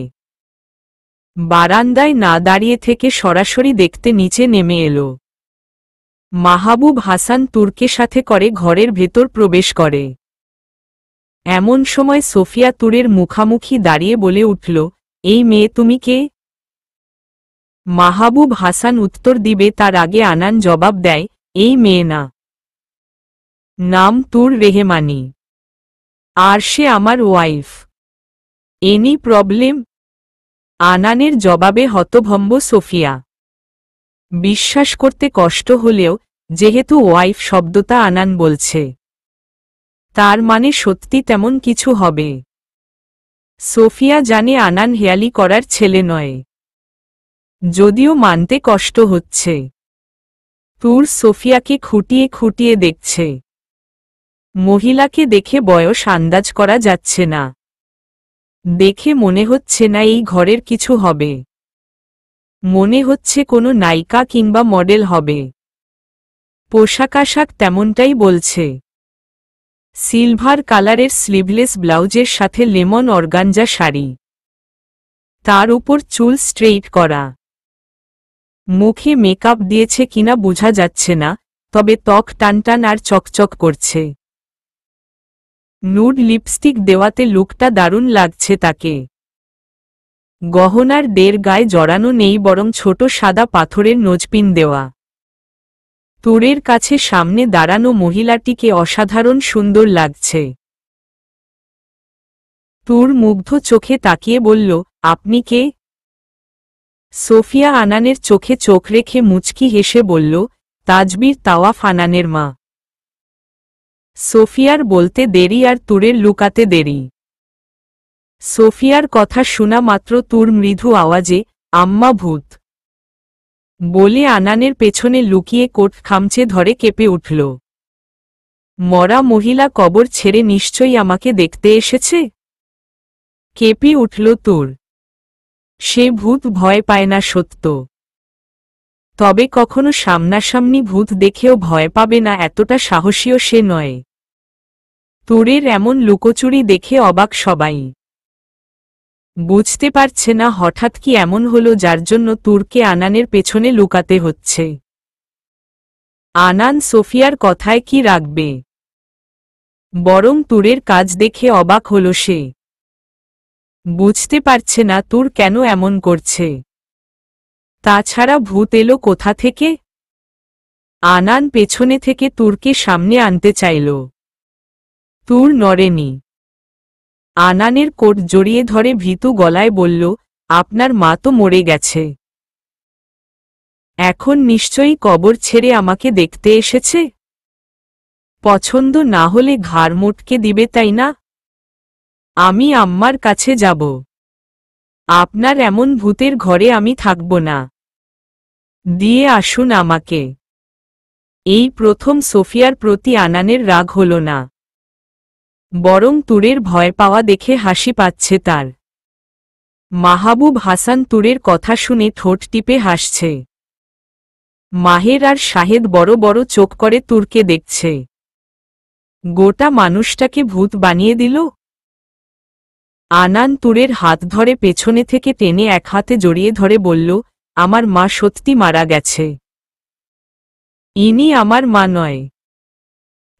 বারান্দায় না দাঁড়িয়ে থেকে সরাসরি দেখতে নিচে নেমে এলো। মাহবুব হাসান তুরকে সাথে করে ঘরের ভেতর প্রবেশ করে। এমন সময় সোফিয়া তুরের মুখামুখি দাঁড়িয়ে বলে উঠল, এই মেয়ে তুমি কে? মাহবুব হাসান উত্তর দিবে তার আগে আনান জবাব দেয়, এই মেয়ে না। নাম তুর রেহমানি। আর সে আমার ওয়াইফ। Any problem? আনানের জবাবে হতভম্ব সোফিয়া। বিশ্বাস করতে কষ্ট হলেও যেহেতু ওয়াইফ শব্দটা আনান বলছে, তার মানে সত্যি তেমন কিছু হবে। সোফিয়া জানে আনান হেয়ালি করার ছেলে নয়, যদিও মানতে কষ্ট হচ্ছে। তুর সোফিয়াকে খুঁটিয়ে খুঁটিয়ে দেখছে। মহিলাকে দেখে বয়স আন্দাজ করা যাচ্ছে না। দেখে মনে হচ্ছে না এই ঘরের কিছু হবে। মনে হচ্ছে কোনো নায়িকা কিংবা মডেল হবে। পোশাকাশাক তেমনটাই বলছে। সিলভার কালারের স্লিভলেস ব্লাউজের সাথে লেমন অর্গানজা শাড়ি, তার উপর চুল স্ট্রেইট করা। মুখে মেকআপ দিয়েছে কিনা বোঝা যাচ্ছে না, তবে ত্বক টানটান আর চকচক করছে। নুড লিপস্টিক দেওয়াতে লুকটা দারুণ লাগছে তাকে। গহনার দের গায়ে জড়ানো নেই, বরং ছোট সাদা পাথরের নোজপিন দেওয়া। তুরের কাছে সামনে দাঁড়ানো মহিলাটিকে অসাধারণ সুন্দর লাগছে। তুর মুগ্ধ চোখে তাকিয়ে বলল, আপনি কে? সোফিয়া আনানের চোখে চোখ রেখে মুচকি হেসে বলল, তাজবীর তাওয়াফ আনানের মা। সোফিয়ার বলতে দেরি আর তুরের লুকাতে দেরি। সোফিয়ার কথা শোনা মাত্র তুর মৃদু আওয়াজে, আম্মা ভূত বলে আনানের পেছনে লুকিয়ে কোট খামচে ধরে কেঁপে উঠল। মরা মহিলা কবর ছেড়ে নিশ্চয়ই আমাকে দেখতে এসেছে। কেঁপে উঠল তুর। সে ভূত ভয় পায় না সত্য, তবে কখনো সামনাসামনি ভূত দেখেও ভয় পাবে না এতটা সাহসীও সে নয়। তুরের এমন লুকোচুরি দেখে অবাক সবাই। বুঝতে পারছে না হঠাৎ কি এমন হলো যার জন্য তুরকে আনানের পেছনে লুকাতে হচ্ছে। আনান সোফিয়ার কথায় কি রাখবে, বরং তুরের কাজ দেখে অবাক হল সে। বুঝতে পারছে না তুর কেন এমন করছে। তাছাড়া ভূত এলো কোথা থেকে? আনান পেছনে থেকে তুরকে সামনে আনতে চাইল। তুর নড়েনি। আনানের কোট জড়িয়ে ধরে ভীতু গলায় বলল, আপনার মা তো মরে গেছে। এখন নিশ্চয়ই কবর ছেড়ে আমাকে দেখতে এসেছে। পছন্দ না হলে ঘাড় মোটকে দিবে, তাই না? আমি আম্মার কাছে যাব। আপনার এমন ভূতের ঘরে আমি থাকব না। দিয়ে আসুন আমাকে। এই প্রথম সোফিয়ার প্রতি আনানের রাগ হল না, বরং তুরের ভয় পাওয়া দেখে হাসি পাচ্ছে তার। মাহবুব হাসান তুরের কথা শুনে ঠোঁট টিপে হাসছে। মাহের আর শাহেদ বড় বড় চোখ করে তুরকে দেখছে। গোটা মানুষটাকে ভূত বানিয়ে দিল। আনান তুরের হাত ধরে পেছনে থেকে টেনে এক হাতে জড়িয়ে ধরে বলল, আমার মা সত্যি মারা গেছে। ইনি আমার মা নয়,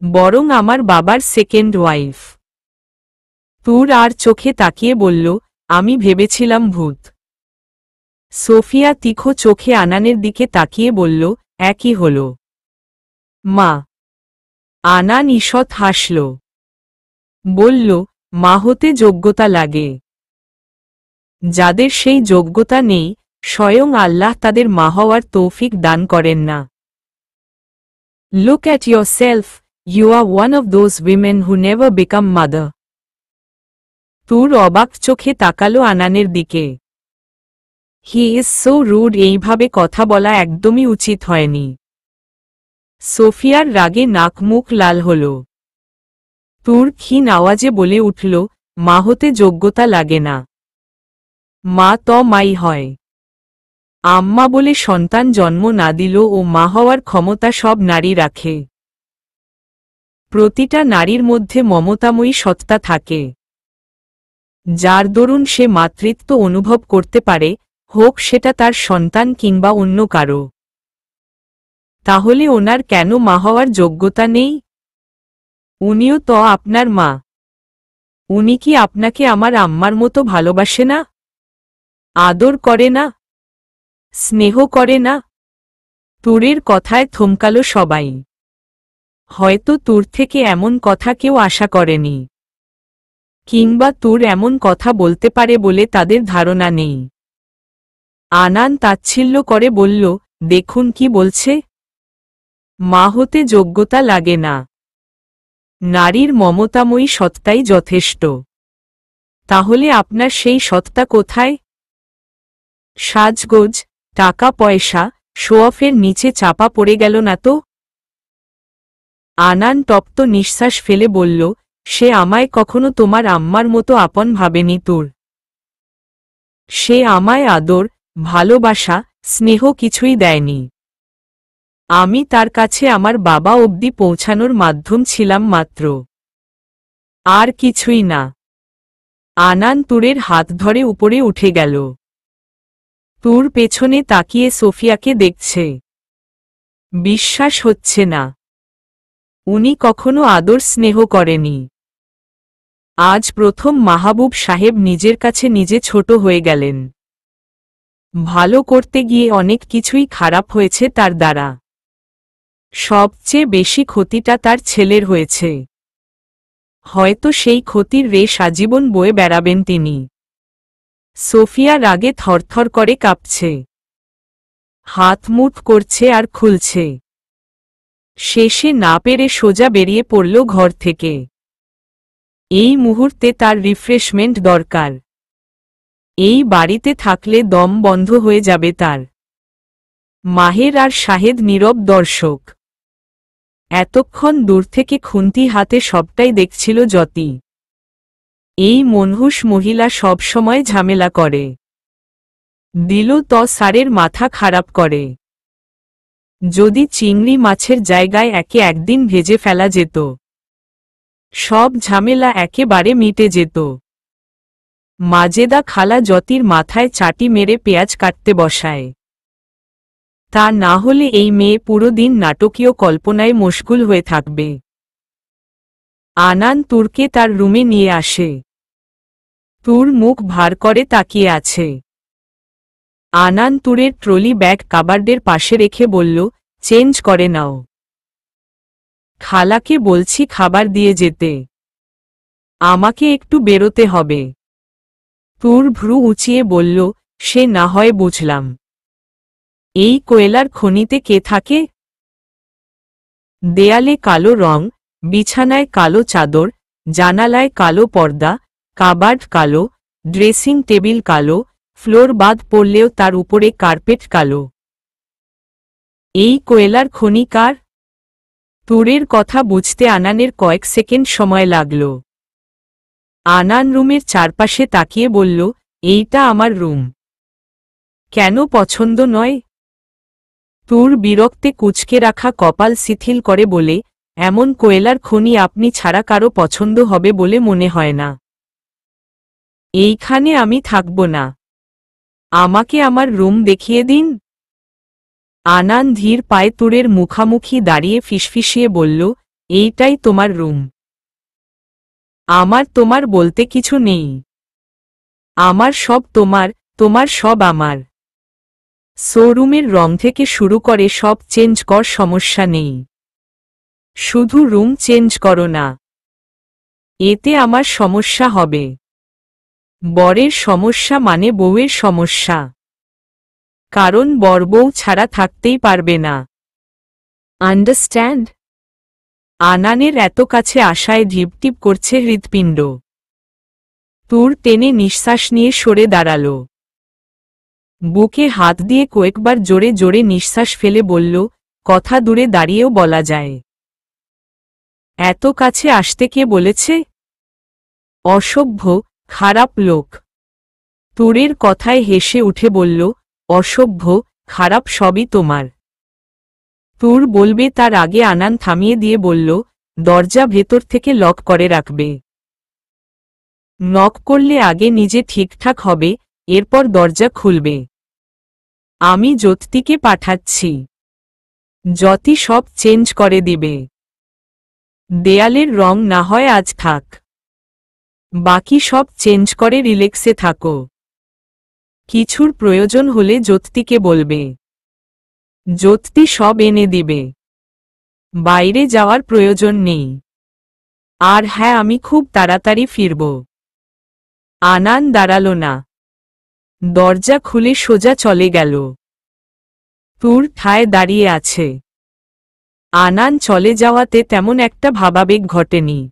বরং আমার বাবার সেকেন্ড ওয়াইফ। তুর আর চোখে তাকিয়ে বলল, আমি ভেবেছিলাম ভূত। সোফিয়া তীক্ষ্ণ চোখে আনানের দিকে তাকিয়ে বলল, একই হল মা। আনান ঈষৎ হাসল, বলল, মা হতে যোগ্যতা লাগে। যাদের সেই যোগ্যতা নেই, স্বয়ং আল্লাহ তাদের মা হওয়ার তৌফিক দান করেন না। Look at yourself, you are one of those women who never become mother. তুর অবাক চোখে তাকালো আনানের দিকে। হি ইজ সো রুড, এইভাবে কথা বলা একদমই উচিত হয়নি। সোফিয়ার রাগে নাক মুখ লাল হল। তুর ক্ষীণ আওয়াজে বলে উঠল, মা হতে যোগ্যতা লাগে না, মা তো মাই হয়। আম্মা বলে সন্তান জন্ম না দিল ও মা হওয়ার ক্ষমতা সব নারী রাখে। প্রতিটা নারীর মধ্যে মমতাময়ী সত্তা থাকে, যার দরুন সে মাতৃত্ব অনুভব করতে পারে, হোক সেটা তার সন্তান কিংবা অন্য কারো। তাহলে ওনার কেন মা হওয়ার যোগ্যতা নেই? উনিও তো আপনার মা। উনি কি আপনাকে আমার আম্মার মতো ভালোবাসে না? আদর করে না? স্নেহ করে না? তুরের কথায় থমকালো সবাই। হয়তো তুর থেকে এমন কথা কেউ আশা করেনি, কিংবা তুর এমন কথা বলতে পারে বলে তাদের ধারণা নেই। আনান তাচ্ছিল্য করে বলল, দেখুন কি বলছে। মা হতে যোগ্যতা লাগে না, নারীর মমতাময়ী সত্তাই যথেষ্ট। তাহলে আপনার সেই সত্তা কোথায়? সাজগোজ, টাকা পয়সা, শোঅফের নিচে চাপা পড়ে গেল না তো? আনান তপ্ত নিঃশ্বাস ফেলে বলল, সে আমায় কখনো তোমার আম্মার মতো আপন ভাবেনি তুর। সে আমায় আদর, ভালোবাসা, স্নেহ কিছুই দেয়নি। আমি তার কাছে আমার বাবা অবধি পৌঁছানোর মাধ্যম ছিলাম মাত্র, আর কিছুই না। আনান তুরের হাত ধরে উপরে উঠে গেল। তুর পেছনে তাকিয়ে সোফিয়াকে দেখছে। বিশ্বাস হচ্ছে না, উনি কখনো আদর স্নেহ করেনি। আজ প্রথম মাহবুব সাহেব নিজের কাছে নিজে ছোট হয়ে গেলেন। ভালো করতে গিয়ে অনেক কিছুই খারাপ হয়েছে তার দ্বারা। সবচেয়ে বেশি ক্ষতিটা তার ছেলের হয়েছে। হয়তো সেই ক্ষতির রেশ আজীবন বয়ে বেড়াবেন তিনি। সোফিয়া রাগে থরথর করে কাঁপছে, হাত মুঠ করছে আর খুলছে। শেষে না পেরে সোজা বেরিয়ে পড়ল ঘর থেকে। এই মুহূর্তে তার রিফ্রেশমেন্ট দরকার। এই বাড়িতে থাকলে দম বন্ধ হয়ে যাবে তার। মাহের আর শাহেদ নীরব দর্শক। এতক্ষণ দূর থেকে খুন্তি হাতে সবটাই দেখছিল যতি। এই মনহুস মহিলা সব সময় ঝামেলা করে। দিল তো সারের মাথা খারাপ করে। যদি চিংড়ি মাছের জায়গায় একে একদিন ভেজে ফেলা যেত, সব ঝামেলা একেবারে মিটে যেত। মাজেদা খালা যতির মাথায় চাটি মেরে পেঁয়াজ কাটতে বসায়। তা না হলে এই মেয়ে পুরো দিন নাটকীয় কল্পনায় মশগুল হয়ে থাকবে। আনান তুরকে তার রুমে নিয়ে আসে। তুর মুখ ভার করে তাকিয়ে আছে। আনান তুরের ট্রলি ব্যাগ কাবার্ডের পাশে রেখে বলল, চেঞ্জ করে নাও। খালাকে বলছি খাবার দিয়ে যেতে। আমাকে একটু বেরোতে হবে। তুর ভ্রু উঁচিয়ে বলল, সে না হয় বুঝলাম। এই কোয়লার খনিতে কে থাকে? দেয়ালে কালো রং, বিছানায় কালো চাদর, জানালায় কালো পর্দা, কাবার্ড কালো, ড্রেসিং টেবিল কালো, ফ্লোর বাদ পড়লেও তার উপরে কার্পেট কালো। এই কয়লার খনি কার? তুরের কথা বুঝতে আনানের কয়েক সেকেন্ড সময় লাগল। আনান রুমের চারপাশে তাকিয়ে বলল, এইটা আমার রুম। কেন পছন্দ নয়? তুর বিরক্তে কুঁচকে রাখা কপাল শিথিল করে বলে, এমন কয়লার খনি আপনি ছাড়া কারো পছন্দ হবে বলে মনে হয় না। এইখানে আমি থাকব না। আমাকে আমার রুম দেখিয়ে দিন। আনান ধীর পায়ে তুরের মুখামুখি দাঁড়িয়ে ফিসফিসিয়ে বলল, এইটাই তোমার রুম। আমার তোমার বলতে কিছু নেই। আমার সব তোমার, তোমার সব আমার। শোরুমের রং থেকে শুরু করে সব চেঞ্জ কর, সমস্যা নেই। শুধু রুম চেঞ্জ করো না। এতে আমার সমস্যা হবে। বরের সমস্যা মানে বউয়ের সমস্যা। কারণ বর বউ ছাড়া থাকতেই পারবে না। আন্ডারস্ট্যান্ড? আনানের এত কাছে আসায় ঢিপটিপ করছে হৃৎপিণ্ড। তুর টেনে নিঃশ্বাস নিয়ে সরে দাঁড়াল। বুকে হাত দিয়ে কয়েকবার জোরে জোরে নিঃশ্বাস ফেলে বলল, কথা দূরে দাঁড়িয়েও বলা যায়। এত কাছে আসতে কে বলেছে? অসভ্য, খারাপ লোক। তুরের কথায় হেসে উঠে বলল, অসভ্য, খারাপ সবই তোমার। তুর বলবে তার আগে আনান থামিয়ে দিয়ে বলল, দরজা ভেতর থেকে লক করে রাখবে। নক করলে আগে নিজে ঠিকঠাক হবে, এরপর দরজা খুলবে। আমি জ্যোতিকে পাঠাচ্ছি। জ্যোতি সব চেঞ্জ করে দিবে। দেয়ালের রং না হয় আজ থাক, বাকি সব চেঞ্জ করে রিল্যাক্সে থাকো। কিছুর প্রয়োজন হলে জ্যোতিকে বলবে। জ্যোতি সব এনে দিবে। বাইরে যাওয়ার প্রয়োজন নেই। আর হ্যাঁ, আমি খুব তাড়াতাড়ি ফিরব। আনান দাঁড়াল না। দরজা খুলে সোজা চলে গেল। তুর ঠায় দাঁড়িয়ে আছে। আনান চলে যাওয়াতে তেমন একটা ভাবাবেগ ঘটেনি,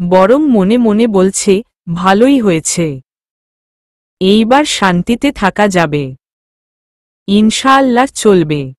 বরং মনে মনে বলছে, ভালোই হয়েছে। এইবার শান্তিতে থাকা যাবে। ইনশাআল্লাহ চলবে।